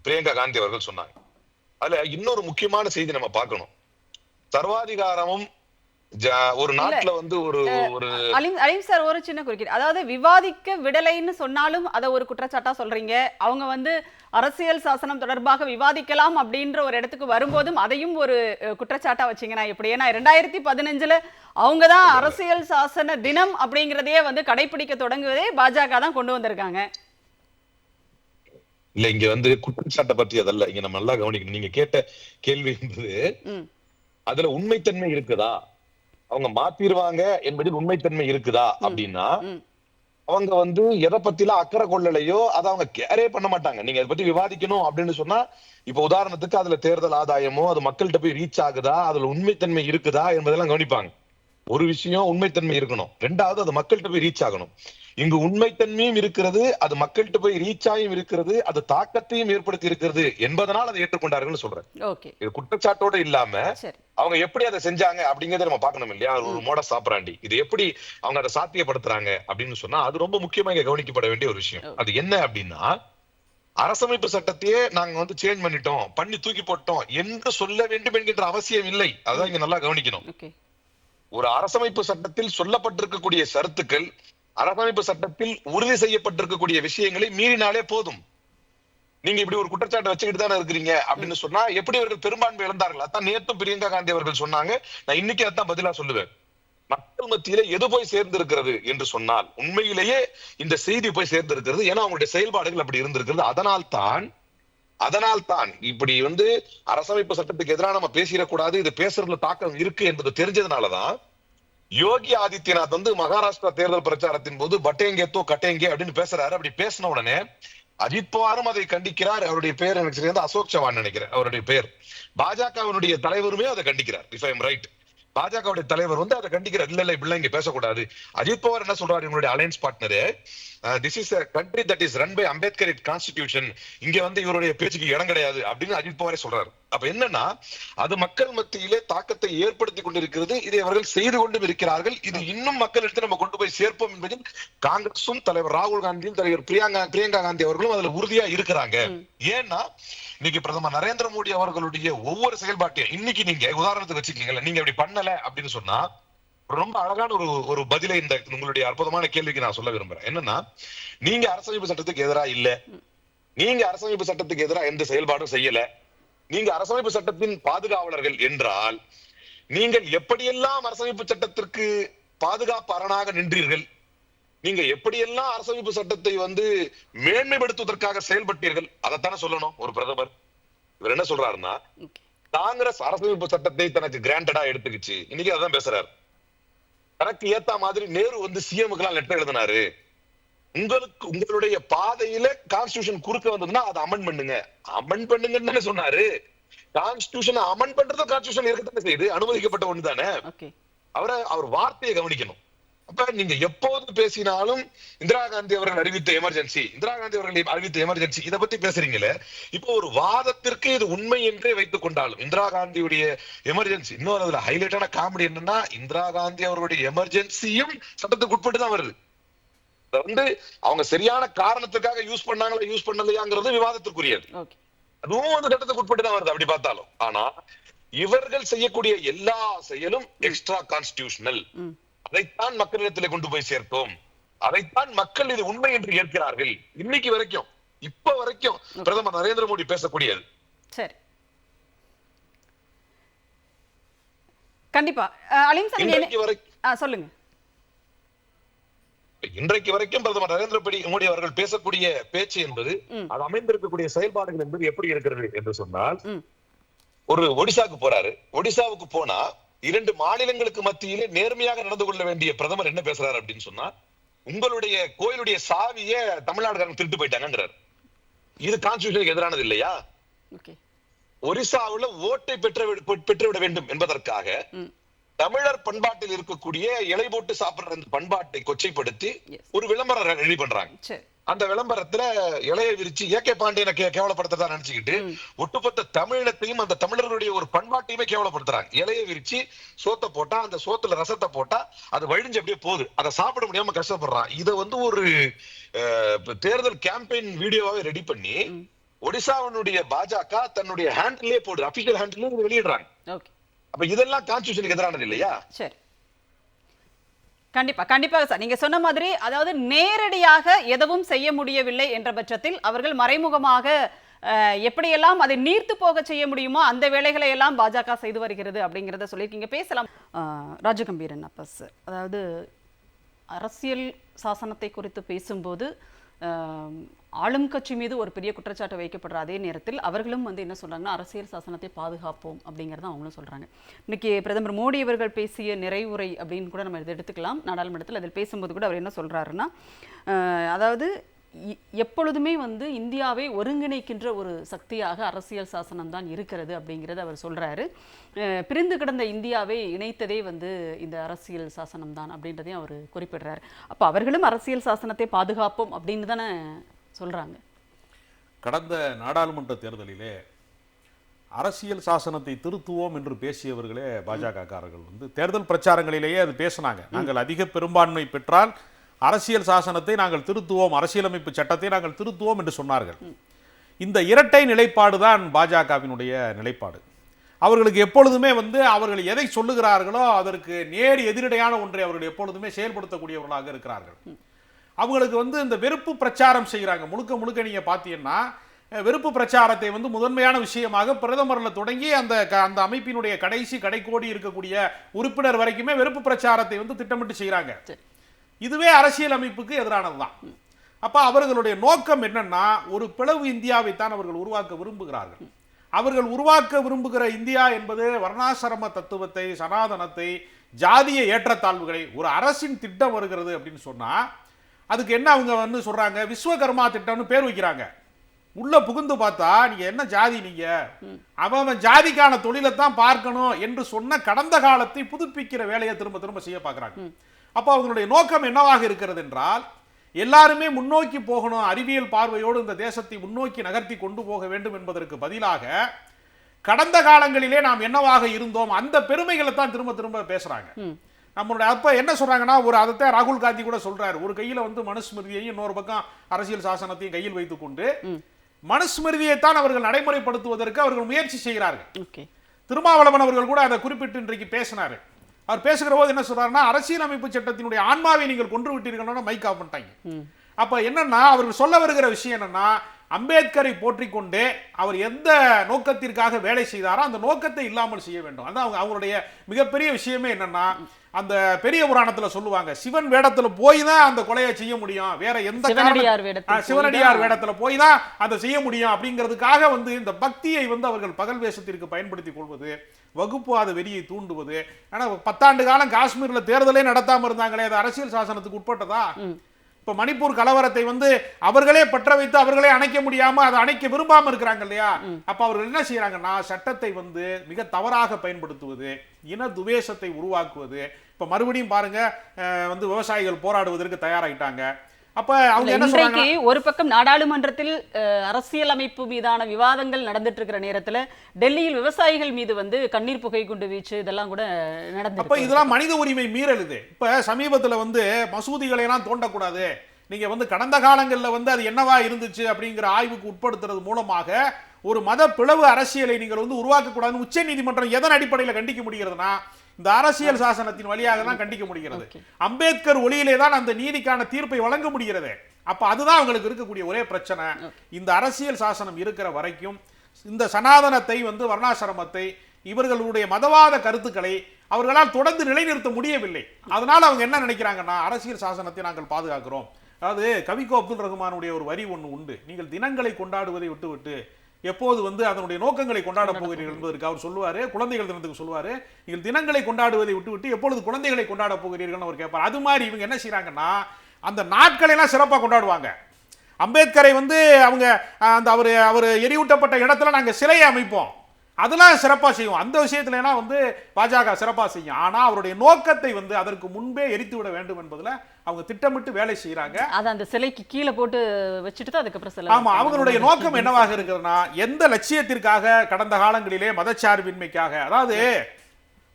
பிரியங்கா காந்தி அவர்கள் சொன்னாங்க. அதுல இன்னொரு முக்கியமான செய்தி நம்ம பார்க்கணும். சர்வாதிகாரமும் ஒரு நாட்டுல வந்து ஒரு அலீம் சார் ஒரு சின்ன குறுக்கீடு. அதாவது விவாதிக்க விடலைன்னு சொன்னாலும் அதை ஒரு குற்றச்சாட்டா சொல்றீங்க. அவங்க வந்து அரசியல் சாசனம் தொடர்பாக விவாதிக்கலாம் அப்படின்ற ஒரு இடத்துக்கு வரும்போதும் அதையும் ஒரு குற்றச்சாட்டா வச்சீங்கன்னா எப்படி? ஏன்னா 2015 அவங்க தான் அரசியல் சாசன தினம் அப்படிங்கிறதையே வந்து கடைபிடிக்க தொடங்குவதே பாஜக தான் கொண்டு வந்திருக்காங்க. இல்ல, இங்க வந்து குற்றச்சாட்டை பற்றி அதல்ல, இங்க நம்ம நல்லா கவனிக்கணும். நீங்க கேட்ட கேள்வி என்பது அதுல உண்மைத்தன்மை இருக்குதா, அவங்க மாத்திருவாங்க என்பதில் உண்மைத்தன்மை இருக்குதா அப்படின்னா, அவங்க வந்து எதை பத்திலாம் அக்கறை கொள்ளலையோ அதை அவங்க கேரே பண்ண மாட்டாங்க. நீங்க அதை பத்தி விவாதிக்கணும் அப்படின்னு சொன்னா, இப்ப உதாரணத்துக்கு அதுல தேர்தல் ஆதாயமோ அது மக்கள்கிட்ட போய் ரீச் ஆகுதா, அதுல உண்மைத்தன்மை இருக்குதா என்பதெல்லாம் கவனிப்பாங்க. ஒரு விஷயம் உண்மைத்தன்மை இருக்கணும், ரெண்டாவது அது மக்கள்கிட்ட போய் ரீச் ஆகணும். இங்கு உண்மைத்தன்மையும் இருக்கிறது, அது மக்கள்கிட்ட போய் ரீச் ஆகியும் இருக்கிறது, அது தாக்கத்தையும் ஏற்படுத்தி இருக்கிறது என்பதனால் அதை ஏற்றுக்கொண்டார்கள் சொல்றேன். இது குற்றச்சாட்டோட இல்லாம அவங்க எப்படி அதை செஞ்சாங்க அப்படிங்கறத நம்ம பார்க்கணும் இல்லையா? ஒரு மோடஸ் ஆபரண்டி, இது எப்படி அவங்க அதை சாத்தியப்படுத்துறாங்க அப்படின்னு சொன்னா அது ரொம்ப முக்கியமா இங்க கவனிக்கப்பட வேண்டிய ஒரு விஷயம். அது என்ன அப்படின்னா, அரசமைப்பு சட்டத்தையே நாங்க வந்து சேஞ்ச் பண்ணிட்டோம், பண்ணி தூக்கி போட்டோம் என்று சொல்ல வேண்டும் என்கின்ற அவசியம் இல்லை. அதான் இங்க நல்லா கவனிக்கணும். ஒரு அரசமைப்பு சட்டத்தில் சொல்லப்பட்டிருக்கக்கூடிய சரத்துக்கள், அரசமைப்பு சட்டத்தில் உறுதி செய்யப்பட்டிருக்கக்கூடிய விஷயங்களை மீறினாலே போதும். நீங்க இப்படி ஒரு குற்றச்சாட்டை வச்சுக்கிட்டு தானே இருக்கிறீங்க அப்படின்னு சொன்னா எப்படி அவர்கள் பெரும்பான்மை இழந்தார்கள்? அதான் நேற்றும் பிரியங்கா காந்தி அவர்கள் சொன்னாங்க. நான் இன்னைக்கு அதான் பதிலா சொல்லுவேன். மக்கள் மத்தியிலே எது போய் சேர்ந்திருக்கிறது என்று சொன்னால் உண்மையிலேயே இந்த செய்தி போய் சேர்ந்திருக்கிறது. ஏன்னா அவங்களுடைய செயல்பாடுகள் அப்படி இருந்திருக்கிறது. அதனால் தான் இப்படி வந்து அரசமைப்பு சட்டத்துக்கு எதிராக நம்ம பேசிடக்கூடாது, இது பேசுறதுல தாக்கம் இருக்கு என்பது தெரிஞ்சதுனாலதான் யோகி ஆதித்யநாத் வந்து மகாராஷ்டிரா தேர்தல் பிரச்சாரத்தின் போது பட்டேங்கே தோ கட்டேங்கே அப்படின்னு பேசுறாரு. அப்படி பேசின உடனே அஜித் பவாரும் அதை கண்டிக்கிறார். அவருடைய பேர் எனக்கு சரியா அசோக் சவான் நினைக்கிறேன் அவருடைய பேர். பாஜகவினுடைய தலைவருமே அதை கண்டிக்கிறார். இஃப் ஐ எம் ரைட், பாஜகவுடைய தலைவர் வந்து அதை கண்டிக்கிறார். இல்ல இப்படிலாம் இங்க பேசக்கூடாது. அஜித் பவார் என்ன சொல்றாரு, இவங்களுடைய alliance partner, this is a country that is run by Ambedkarite constitution, இங்க வந்து இவருடைய பேச்சுக்கு இடம் கிடையாது அப்படின்னு அஜித் பவாரே சொல்றாரு. அப்ப என்னன்னா, அது மக்கள் மத்தியிலே தாக்கத்தை ஏற்படுத்தி கொண்டிருக்கிறது. இதை அவர்கள் செய்து கொண்டும் இருக்கிறார்கள். இது இன்னும் மக்களிடத்தில் நம்ம கொண்டு போய் சேர்ப்போம் என்பதில் காங்கிரசும் தலைவர் ராகுல் காந்தியும் தலைவர் பிரியங்கா காந்தி அவர்களும் அதுல உறுதியா இருக்கிறாங்க. ஏன்னா இன்னைக்கு பிரதமர் நரேந்திர மோடி அவர்களுடைய ஒவ்வொரு செயல்பாட்டையும் இன்னைக்கு நீங்க உதாரணத்துக்கு வச்சுக்கீங்களா, நீங்க அப்படி பண்ணல அப்படின்னு சொன்னா ரொம்ப அழகான ஒரு பதிலை இந்த உங்களுடைய அற்புதமான கேள்விக்கு நான் சொல்ல விரும்புறேன். என்னன்னா, நீங்க அரசமைப்பு சட்டத்துக்கு எதிரா இல்ல, நீங்க அரசமைப்பு சட்டத்துக்கு எதிராக எந்த செயல்பாடும் செய்யல, நீங்க அரசமைப்பு சட்டத்தின் பாதுகாவலர்கள் என்றால் நீங்கள் எப்படியெல்லாம் அரசமைப்பு சட்டத்திற்கு பாதுகாப்பு அரணாக நின்றீர்கள், நீங்க எப்படியெல்லாம் அரசமைப்பு சட்டத்தை மேன்மைப்படுத்துவதற்காக செயல்பட்டீர்கள், அதைத்தானே சொல்லணும் ஒரு பிரதமர். இவர் என்ன சொல்றாருன்னா, காங்கிரஸ் அரசமைப்பு சட்டத்தை தனக்கு கிராண்டடா எடுத்துக்கிச்சு. இன்னைக்கு அதான் பேசுறாரு. தனக்கு ஏத்த மாதிரி நேரு சிஎம்க்கு லெட்டர் எழுதினாரு. உங்களுடைய பாதையில கான்ஸ்டிடியூஷன் குறுக்க வந்ததுன்னா அதை அமெண்ட் பண்ணுங்க, அமெண்ட் பண்ணுங்கன்னு சொன்னாரு. கான்ஸ்டிடியூஷன் அமெண்ட் பண்றது கான்ஸ்டிடியூஷன் இருக்கத்தானே செய்யுது, அனுமதிக்கப்பட்ட ஒண்ணு தானே. அவர் வார்த்தையை கவனிக்கணும். அப்ப நீங்க எப்போது பேசினாலும் இந்திரா காந்தி அவர்கள் அறிவித்த எமர்ஜென்சி, இந்திரா காந்தி அவர்கள் அறிவித்த எமர்ஜென்சி, இதை பத்தி பேசுறீங்களே. இப்போ ஒரு வாதத்திற்கு இது உண்மை என்றே வைத்துக் கொண்டாலும் இந்திரா காந்தியுடைய எமர்ஜென்சி, இன்னொரு அதுல ஹைலைட்டான காமெடி என்னன்னா, இந்திரா காந்தி அவர்களுடைய எமர்ஜென்சியும் சட்டத்துக்கு உட்பட்டு தான் வருது. அவங்க சரியான காரணத்துக்காக யூஸ் பண்ணாங்களா யூஸ் பண்ணலையாங்கிறது விவாதத்திற்குரியது. அதுவும் சட்டத்துக்கு உட்பட்டு தான் வருது அப்படி பார்த்தாலும். ஆனா இவர்கள் செய்யக்கூடிய எல்லா செயலும் எக்ஸ்ட்ரா கான்ஸ்டிடியூஷனல். அதைத்தான் மக்களிடத்தில் கொண்டு போய் சேர்த்தோம், அதைத்தான் மக்கள் இது உண்மை என்று ஏற்கிறார்கள். இன்னைக்கு வரைக்கும், இப்ப வரைக்கும் பிரதமர் நரேந்திர மோடி பேசக்கூடியது. சரி, கண்டிப்பா சொல்லுங்க. இன்றைக்கு வரைக்கும் பிரதமர் நரேந்திர மோடி அவர்கள் பேசக்கூடிய பேச்சு என்பது, அது அமைந்திருக்கக்கூடிய செயல்பாடுகள் என்பது எப்படி இருக்கிறது என்று சொன்னால், ஒரு ஒடிசாவுக்கு போறாரு. ஒடிசாவுக்கு போனா 2 மாநிலங்களுக்கு மத்தியிலே நேர்மையாக நடந்து கொள்ள வேண்டிய பிரதமர் என்ன பேசுறாரு அப்படின்னு சொன்னா, உங்களுடைய கோயிலுடைய சாவிய தமிழ்நாடுகாரங்க திருட்டு போயிட்டாங்கிறார். இது கான்ஸ்டிடியூஷனுக்கு எதிரானது இல்லையா? ஒரிசாவுல ஓட்டை பெற்றுவிட வேண்டும் என்பதற்காக தமிழர் பண்பாட்டில் இருக்கக்கூடிய இலை போட்டு சாப்பிடுற அந்த பண்பாட்டை கொச்சைப்படுத்தி ஒரு விளம்பரம் ரெடி பண்றாங்க. அந்த விளம்பரத்துல இலையை விரிச்சு ஏகே பாண்டியனை கேவலப்படுத்ததா நினைச்சுக்கிட்டு ஒட்டுமொத்த தமிழினத்தையும் அந்த தமிழர்களுடைய ஒரு பண்பாட்டையுமே கேவலப்படுத்துறாங்க. இலையை விரிச்சு சோத்தை போட்டா, அந்த சோத்துல ரசத்தை போட்டா அது வழிஞ்சு அப்படியே போகுது, அதை சாப்பிட முடியாம கஷ்டப்படுறான். இதை ஒரு தேர்தல் கேம்பெயின் வீடியோவாவே ரெடி பண்ணி ஒடிசாவினுடைய பாஜக தன்னுடைய ஹேண்டிலே போடுது, அபிஷியல் ஹேண்டிலே வெளியிடுறாங்க. அப்ப இதெல்லாம் கான்ஸ்டிடியூஷனுக்கு எதிரானது இல்லையா? சரி, கண்டிப்பாக சார். நீங்க சொன்ன மாதிரி, அதாவது நேரடியாக எதுவும் செய்ய முடியவில்லை என்ற பட்சத்தில் அவர்கள் மறைமுகமாக எப்படியெல்லாம் அதை நீர்த்து போக செய்ய முடியுமோ அந்த வேலைகளை எல்லாம் பாஜக செய்து வருகிறது அப்படிங்கிறத சொல்லியிருக்கீங்க. பேசலாம். ராஜகம்பீரன் அப்பஸ், அதாவது அரசியல் சாசனத்தை குறித்து பேசும்போது ஆளும் கட்சி மீது ஒரு பெரிய குற்றச்சாட்டு வைக்கப்படுற அதே நேரத்தில் அவர்களும் என்ன சொல்றாங்கன்னா, அரசியல் சாசனத்தை பாதுகாப்போம் அப்படிங்கிறத அவங்களும் சொல்றாங்க. இன்னைக்கு பிரதமர் மோடி அவர்கள் பேசிய நிறைவுரை அப்படின்னு கூட நம்ம இதை எடுத்துக்கலாம். நாடாளுமன்றத்தில் அதில் பேசும்போது கூட அவர் என்ன சொல்றாருன்னா, அதாவது எப்பொழுதுமே இந்தியாவை ஒருங்கிணைக்கின்ற ஒரு சக்தியாக அரசியல் சாசனம் தான் இருக்கிறது அப்படிங்கிறத அவர் சொல்றாரு. பிரிந்து கிடந்த இந்தியாவை இணைத்ததே இந்த அரசியல் சாசனம் தான் அப்படின்றதையும் அவர் குறிப்பிடுறாரு. அப்போ அவர்களும் அரசியல் சாசனத்தை பாதுகாப்போம் அப்படின்னு தானே சொல்றாங்க. கடந்த நாடாளுமன்ற தேர்தலிலே அரசியல் சாசனத்தை திருத்துவோம் என்று பேசியவர்களே பாஜக காரர்கள் தேர்தல் பிரச்சாரங்களிலேயே அது பேசினாங்க. நாங்கள் அதிக பெரும்பான்மை பெற்றால் அரசியல் சாசனத்தை நாங்கள் திருத்துவோம், அரசியலமைப்பு சட்டத்தை நாங்கள் திருத்துவோம் என்று சொன்னார்கள். இந்த இரட்டை நிலைப்பாடு தான் பாஜகவினுடைய நிலைப்பாடு. அவர்களுக்கு எப்பொழுதுமே அவர்கள் எதை சொல்லுகிறார்களோ அதற்கு நேர் எதிரடையான ஒன்றை அவர்கள் எப்பொழுதுமே செயல்படுத்தக்கூடியவர்களாக இருக்கிறார்கள். அவங்களுக்கு இந்த வெறுப்பு பிரச்சாரம் செய்கிறாங்க. முழுக்க நீங்க பார்த்தீங்கன்னா வெறுப்பு பிரச்சாரத்தை முதன்மையான விஷயமாக பிரதமர்ல தொடங்கி அந்த அமைப்பினுடைய கடைக்கோடி இருக்கக்கூடிய உறுப்பினர் வரைக்குமே வெறுப்பு பிரச்சாரத்தை திட்டமிட்டு செய்கிறாங்க. இதுவே அரசியல் அமைப்புக்கு எதிரானதுதான். அப்ப அவர்களுடைய நோக்கம் என்னன்னா, ஒரு பிளவு இந்தியாவை தான் அவர்கள் உருவாக்க விரும்புகிறார்கள். அவர்கள் உருவாக்க விரும்புகிற இந்தியா என்பது வர்ணாசிரம தத்துவத்தை, சனாதனத்தை, ஜாதிய ஏற்றத்தாழ்வுகளை, ஒரு அரசின் திட்டம் வருகிறது அப்படின்னு சொன்னா அதுக்கு என்ன அவங்க சொல்றாங்க, விஸ்வகர்மா திட்டம்னு பேர் வைக்கிறாங்க. உள்ள புகுந்து பார்த்தா நீங்க என்ன ஜாதி, நீங்க அவன் ஜாதிக்கான தொழிலை தான் பார்க்கணும் என்று சொன்ன கடந்த காலத்தை புதுப்பிக்கிற வேலையை திரும்ப செய்ய பார்க்கறாங்க. அப்போ அவங்களுடைய நோக்கம் என்னவாக இருக்கிறது என்றால், எல்லாருமே முன்னோக்கி போகணும், அறிவியல் பார்வையோடு இந்த தேசத்தை முன்னோக்கி நகர்த்தி கொண்டு போக வேண்டும் என்பதற்கு பதிலாக கடந்த காலங்களிலே நாம் என்னவாக இருந்தோம் அந்த பெருமைகளை தான் திரும்ப பேசுறாங்க. நம்மளுடைய அப்ப என்ன சொல்றாங்கன்னா, அதைத்தான் ராகுல் காந்தி கூட சொல்றாரு, ஒரு கையில மனுஸ்மிருதியையும் இன்னொரு பக்கம் அரசியல் சாசனத்தையும் கையில் வைத்துக் கொண்டு மனுஸ்மிருதியை தான் அவர்கள் நடைமுறைப்படுத்துவதற்கு அவர்கள் முயற்சி செய்கிறார்கள். திருமாவளவன் அவர்கள் கூட அதை குறிப்பிட்டு இன்றைக்கு பேசினாரு. அவர் பேசுகிற போது என்ன சொல்றாருன்னா, அரசியலமைப்பு சட்டத்தினுடைய ஆன்மாவை நீங்கள் கொன்று விட்டீர்கள்னா மைக் ஆஃப் பண்ணிட்டாங்க. அப்ப என்னன்னா அவர்கள் சொல்ல வருகிற விஷயம் என்னன்னா, அம்பேத்கரை போற்றிக்கொண்டே அவர் எந்த நோக்கத்திற்காக வேலை செய்தாரோ அந்த நோக்கத்தை இல்லாமல் செய்ய வேண்டும். அதான் அவங்களுடைய மிகப்பெரிய விஷயமே என்னன்னா, அந்த பெரிய புராணத்துல சொல்லுவாங்க, சிவன் வேடத்துல போய் தான் அந்த கொலையை செய்ய முடியும், வேற எந்த சிவனடியார் வேடத்துல போய் தான் அதை செய்ய முடியும் அப்படிங்கிறதுக்காக இந்த பக்தியை அவர்கள் பகல் வேஷத்திற்கு பயன்படுத்திக் கொள்வது, வகுப்புவாத வெறியை தூண்டுவது. ஆனா 10 ஆண்டு காலம் காஷ்மீர்ல தேர்தலே நடத்தாம இருந்தாங்களே, அது அரசியல் சாசனத்துக்கு உட்பட்டதா? இப்ப மணிப்பூர் கலவரத்தை அவர்களே பற்ற வைத்து அவர்களே அணைக்க முடியாம அதை அணைக்க விரும்பாம இருக்கிறாங்க இல்லையா? அப்ப அவர்கள் என்ன செய்யறாங்கன்னா, சட்டத்தை மிக தவறாக பயன்படுத்துவது, இன துவேஷத்தை உருவாக்குவது. இப்ப மறுபடியும் பாருங்க, விவசாயிகள் போராடுவதற்கு தயாராயிட்டாங்க. அப்ப அவங்க என்ன சொல்றாங்க, ஒரு பக்கம் நாடாளுமன்றத்தில் அரசியல் அமைப்பு மீதான விவாதங்கள் நடந்துட்டு இருக்கிற நேரத்துல டெல்லியில் விவசாயிகள் மீது கண்ணீர் புகை குண்டு வீச்சு இதெல்லாம் கூட நடந்து. அப்ப இதெல்லாம் மனித உரிமை மீறல். இது இப்ப சமீபத்துல மசூதிகளை எல்லாம் தோண்டக்கூடாது, நீங்க கடந்த காலங்கள்ல அது என்னவா இருந்துச்சு அப்படிங்கிற ஆய்வுக்கு உட்படுத்துறது மூலமாக ஒரு மத பிளவு அரசியலை நீங்கள் உருவாக்க கூடாதுன்னு உச்ச நீதிமன்றம் எதன் அடிப்படையில் கண்டிக்க முடிகிறதுனா, இந்த அரசியல் சாசனத்தின் வழியாக தான் கண்டிக்க முடிகிறது. அம்பேத்கர் ஒளியிலே தான் அந்த நீதிக்கான தீர்ப்பை வழங்க முடிகிறது. அப்ப அதுதான் அவங்களுக்கு இருக்கக்கூடிய ஒரே பிரச்சனை. இந்த அரசியல் சாசனம் இருக்கிற வரைக்கும் இந்த சனாதனத்தை வர்ணாசிரமத்தை இவர்களுடைய மதவாத கருத்துக்களை அவர்களால் தொடர்ந்து நிலைநிறுத்த முடியவில்லை. அதனால அவங்க என்ன நினைக்கிறாங்கன்னா, அரசியல் சாசனத்தை நாங்கள் பாதுகாக்கிறோம். அதாவது கவிக்கோ அப்துல் ரஹ்மானுடைய ஒரு வரி ஒன்று உண்டு, நீங்கள் தினங்களை கொண்டாடுவதை விட்டுவிட்டு எப்போது அதனுடைய நோக்கங்களை கொண்டாட போகிறீர்கள் என்பதற்கு அவர் சொல்லுவாரு, குழந்தைகள் தினத்துக்கு சொல்லுவாரு, நீங்கள் தினங்களை கொண்டாடுவதை விட்டுவிட்டு எப்பொழுது குழந்தைகளை கொண்டாட போகிறீர்கள் அவர் கேட்பார். அது மாதிரி இவங்க என்ன செய்யறாங்கன்னா, அந்த நாட்களை எல்லாம் சிறப்பாக கொண்டாடுவாங்க. அம்பேத்கரை அவங்க அந்த அவர் எரியூட்டப்பட்ட இடத்துல நாங்க சிலையை அமைப்போம், அதெல்லாம் சிறப்பாக செய்வோம். அந்த விஷயத்துல பாஜக சிறப்பாக செய்யும். ஆனா அவருடைய நோக்கத்தை அதற்கு முன்பே எரித்து விட வேண்டும் என்பதுல அவங்க திட்டமிட்டு வேலை செய்யறாங்க. அது அந்த சிலைக்கு கீழே போட்டு வச்சுட்டு தான் அதுக்கப்புறம் ஆமா, அவங்களுடைய நோக்கம் என்னவாக இருக்குதுன்னா, எந்த லட்சியத்திற்காக கடந்த காலங்களிலே மதச்சார்பின்மைக்காக, அதாவது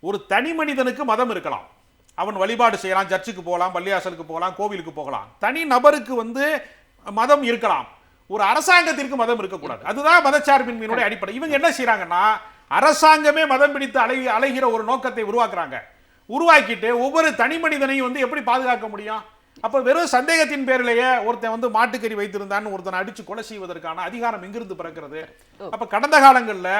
ஒரு தனி மனிதனுக்கு மதம் இருக்கலாம், அவன் வழிபாடு செய்யலாம், சர்ச்சுக்கு போகலாம், பள்ளியாசலுக்கு போகலாம், கோவிலுக்கு போகலாம். தனி நபருக்கு மதம் இருக்கலாம், ஒரு அரசாங்கத்திற்கு மதம் இருக்கக்கூடாது. அதுதான் மதச்சார்பின்மையினுடைய அடிப்படை. இவங்க என்ன செய்யறாங்கன்னா, அரசாங்கமே மதம் பிடித்து அலைகிற ஒரு நோக்கத்தை உருவாக்குறாங்க. உருவாக்கிட்டு ஒவ்வொரு தனி மனிதனையும் எப்படி பாதுகாக்க முடியும்? அப்ப வெறும் சந்தேகத்தின் பேரிலேயே ஒருத்தன் மாட்டுக்கறி வைத்திருந்தான்னு ஒருத்தனை அடிச்சு கொலை செய்வதற்கான அதிகாரம் எங்கிருந்து பிறக்கிறது? அப்ப கடந்த காலங்கள்ல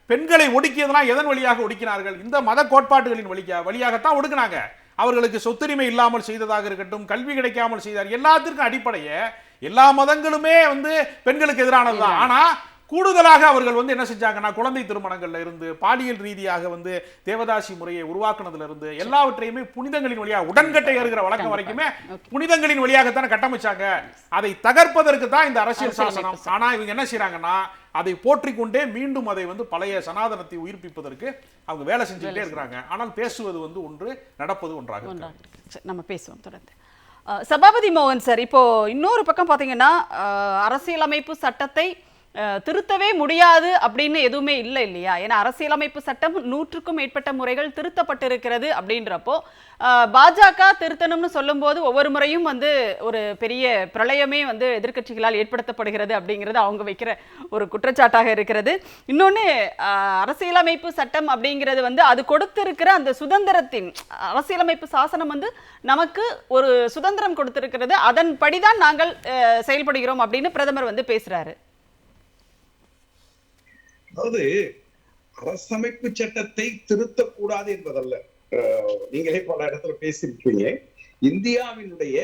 பெண்களை ஒடுக்கியதெல்லாம் எதன் வழியாக ஒடுக்கினார்கள்? இந்த மத கோட்பாடுகளின் வழியாகத்தான் ஒடுக்கினாங்க. அவர்களுக்கு சொத்துரிமை இல்லாமல் செய்ததாக இருக்கட்டும், கல்வி கிடைக்காமல் செய்தார், எல்லாத்திற்கும் அடிப்படையே எல்லா மதங்களுமே பெண்களுக்கு எதிரானதுதான். ஆனா கூடுதலாக அவர்கள் என்ன செஞ்சாங்கன்னா, குழந்தை திருமணங்கள்ல இருந்து பாலியல் ரீதியாக தேவதாசி முறையை உருவாக்குனதுல இருந்து எல்லாவற்றையுமே புனிதங்களின் வழியாக, உடன்கட்டை ஏறுகிற வழக்கம் வரைக்குமே புனிதங்களின் வழியாகத்தானே கட்டமைச்சாங்க. அதை தகர்ப்பதற்கு தான் இந்த அரசியல் சாசனம். ஆனா இவங்க என்ன செய்யறாங்கன்னா, அதை போற்றிக்கொண்டே மீண்டும் அதை பழைய சனாதனத்தை உயிர்ப்பிப்பதற்கு அவங்க வேலை செஞ்சுட்டே இருக்கிறாங்க. ஆனால் பேசுவது ஒன்று, நடப்பது ஒன்றாக. நம்ம பேசுவோம் தொடர்ந்து. சபாபதி மோகன் சார், இப்போ இன்னொரு பக்கம் பாத்தீங்கன்னா, அரசியலமைப்பு சட்டத்தை திருத்தவே முடியாது அப்படின்னு எதுவுமே இல்லை இல்லையா? ஏன்னா அரசியலமைப்பு சட்டம் 100க்கும் மேற்பட்ட முறைகள் திருத்தப்பட்டிருக்கிறது. அப்படின்றப்போ பாஜக திருத்தணும்னு சொல்லும் போது ஒவ்வொரு முறையும் ஒரு பெரிய பிரளயமே எதிர்க்கட்சிகளால் ஏற்படுத்தப்படுகிறது அப்படிங்கிறது அவங்க வைக்கிற ஒரு குற்றச்சாட்டாக இருக்கிறது. இன்னொன்று, அரசியலமைப்பு சட்டம் அப்படிங்கிறது அது கொடுத்திருக்கிற அந்த சுதந்திரத்தின், அரசியலமைப்பு சாசனம் நமக்கு ஒரு சுதந்திரம் கொடுத்திருக்கிறது, அதன்படிதான் நாங்கள் செயல்படுகிறோம் அப்படின்னு பிரதமர் பேசுறாரு. அதாவது அரசமைப்பு சட்டத்தை திருத்தக்கூடாது என்பதல்ல. நீங்களே பல இடத்துல பேசியிருக்கீங்க. இந்தியாவினுடைய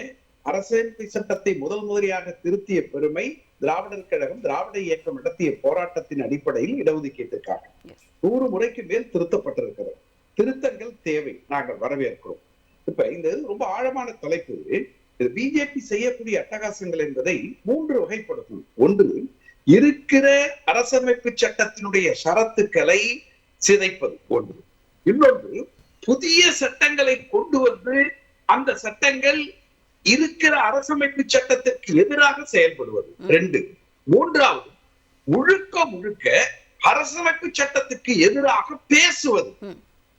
அரசமைப்பு சட்டத்தை முதலியாக திருத்திய பெருமை திராவிடர் கழகம், திராவிட இயக்கம் நடத்திய போராட்டத்தின் அடிப்படையில் இடஒதுக்கீட்டுக்காக 100 முறைக்கு மேல் திருத்தப்பட்டிருக்கிறது. திருத்தங்கள் தேவை, நாங்கள் வரவேற்கிறோம். இப்ப இந்த ரொம்ப ஆழமான தலைப்பு. பிஜேபி செய்யக்கூடிய அட்டகாசங்கள் என்பதை 3 வகைப்படுத்தும். ஒன்று, இருக்கிற அரசமைப்பு சட்டத்தினுடைய ஷரத்துக்களை சிதைப்பது ஒன்று. இன்னொன்று, புதிய சட்டங்களை கொண்டு வந்து அந்த சட்டங்கள் இருக்கிற அரசமைப்பு சட்டத்திற்கு எதிராக செயல்படுவது 2. மூன்றாவது, முழுக்க அரசமைப்பு சட்டத்துக்கு எதிராக பேசுவது.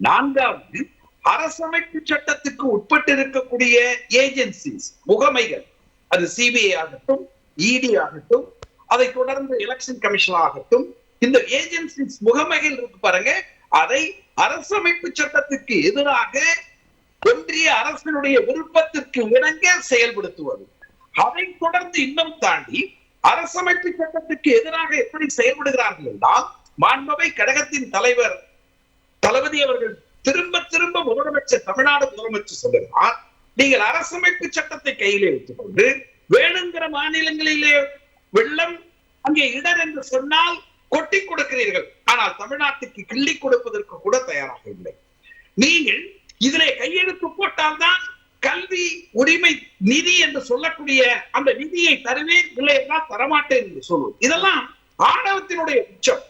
4வது, அரசமைப்பு சட்டத்துக்கு உட்பட்டு இருக்கக்கூடிய ஏஜென்சிஸ், முகமைகள், அது சிபிஐ ஆகட்டும், இடி ஆகட்டும், அதை தொடர்ந்து எலெக்ஷன் கமிஷன் ஆகட்டும், இந்த ஏஜென்சிஸ் முகமைகள் இருக்கு பாருங்க, அதை அரசமைப்பு சட்டத்துக்கு எதிராக ஒன்றிய அரசினுடைய விருப்பத்திற்கு இணங்க செயல்படுத்துவது. அதை தொடர்ந்து இன்னும் தாண்டி அரசமைப்பு சட்டத்துக்கு எதிராக எப்படி செயல்படுகிறார்கள் என்றால், மாண்புமை கழகத்தின் தலைவர் தளபதி அவர்கள் திரும்ப திரும்ப முதலமைச்சர், தமிழ்நாடு முதலமைச்சர் சொல்லுகிறார், நீங்கள் அரசமைப்பு சட்டத்தை கையிலே வைத்துக்கொண்டு வேணுங்கிற மாநிலங்களிலே வெள்ளம் அங்கே இடர் என்று சொன்னால் கொட்டி கொடுக்கிறீர்கள். ஆனால் தமிழ்நாட்டுக்கு கிள்ளி கொடுப்பதற்கு கூட தயாராக இல்லை. நீங்கள் இதிலே கையெழுத்து போட்டால்தான் கல்வி உரிமை நிதி என்று சொல்லக்கூடிய அந்த நிதியை தருவேன், இல்லை என்றால் தரமாட்டேன் என்று சொல்லுவோம். இதெல்லாம் ஆணவத்தினுடைய உச்சம்.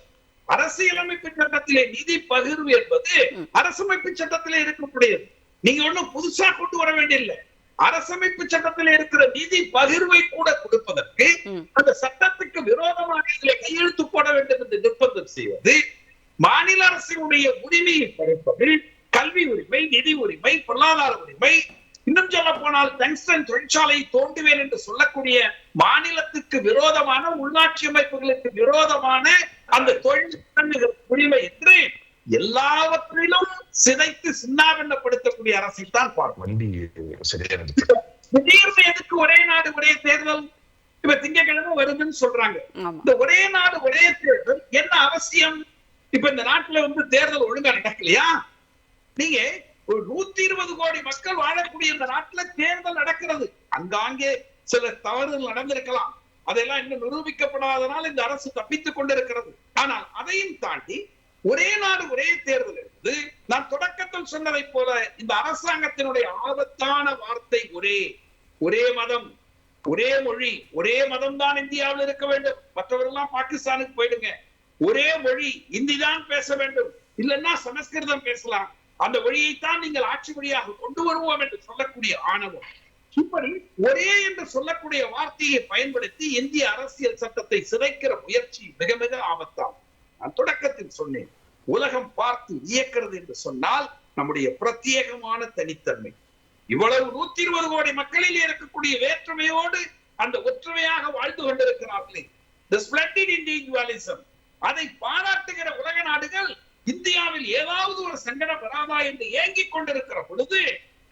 அரசியலமைப்பு சட்டத்திலே நிதி பகிர்வு என்பது அரசமைப்பு சட்டத்திலே இருக்கக்கூடியது. நீங்க ஒண்ணும் புதுசா கொண்டு வர வேண்டியதில்லை. அரசமைப்பு சட்டத்தில் இருக்கிற நிதி பகிர்வை கூட கொடுப்பதற்கு அந்த சட்டத்துக்கு விரோதமாக இதிலே கையெழுத்து போட வேண்டும் என்று நிர்பந்தம் செய்வது, மாநில அரசினுடைய உரிமையை பறிப்பது, கல்வி உரிமை, நிதி உரிமை, பொருளாதார உரிமை, இன்னும் சொல்ல போனால் டங்ஸ்டன் தொழிற்சாலையை தோண்டுவேன் என்று சொல்லக்கூடிய மாநிலத்துக்கு விரோதமான, உள்ளாட்சி அமைப்புகளுக்கு விரோதமான அந்த தொழில் உரிமை என்று எல்லாவற்றிலும் சிதைத்து சின்னாபின்னப்படுத்தக்கூடிய அரசியல் தான் பார்க்கணும். திடீர்னு எதுக்கு ஒரே நாடு ஒரே தேர்தல் இப்ப திங்கட்கிழமை வருதுன்னு சொல்றாங்க. இந்த ஒரே நாடு ஒரே தேர்தல் என்ன அவசியம்? இப்ப இந்த நாட்டுல தேர்தல் ஒழுங்கா நடக்கலையா? நீங்க ஒரு 120 கோடி மக்கள் வாழக்கூடிய இந்த நாட்டுல தேர்தல் நடக்கிறது. அங்காங்கே சில தவறுகள் நடந்திருக்கலாம், அதெல்லாம் இன்னும் நிரூபிக்கப்படாதனால் இந்த அரசு தப்பித்துக் கொண்டிருக்கிறது. ஆனால் அதையும் தாண்டி ஒரே நாடு ஒரே தேர்தல் என்பது, நான் தொடக்கத்தில் சொன்னதை போல இந்த அரசாங்கத்தினுடைய ஆபத்தான வார்த்தை ஒரே மதம், ஒரே மொழி, ஒரே மதம் தான் இந்தியாவில் இருக்க வேண்டும், மற்றவர்கள்லாம் பாகிஸ்தானுக்கு போயிடுங்க, ஒரே மொழி இந்தி தான் பேச வேண்டும், இல்லைன்னா சமஸ்கிருதம் பேசலாம், அந்த மொழியைத்தான் நீங்கள் ஆட்சி மொழியாக கொண்டு வருவோம் என்று சொல்லக்கூடிய ஆணவம், இப்படி ஒரே என்று சொல்லக்கூடிய வார்த்தையை பயன்படுத்தி இந்திய அரசியல் சட்டத்தை சிதைக்கிற முயற்சி மிக மிக ஆபத்தாகும். நான் தொடக்கத்தில் சொன்னேன், உலகம் பார்த்து இயக்கிறது என்று சொன்னால் நம்முடைய பிரத்யேகமான தனித்தன்மை. இவ்வளவு 120 கோடி மக்களில் இருக்கக்கூடிய வேற்றுமையோடு அந்த ஒற்றுமையாக வாழ்ந்து கொண்டிருக்கிறார்களே, the splendid individualism, அதை பாராட்டுகிற உலக நாடுகள் இந்தியாவில் ஏதாவது ஒரு சங்கடம் வராதா என்று ஏங்கிக் கொண்டிருக்கிற பொழுது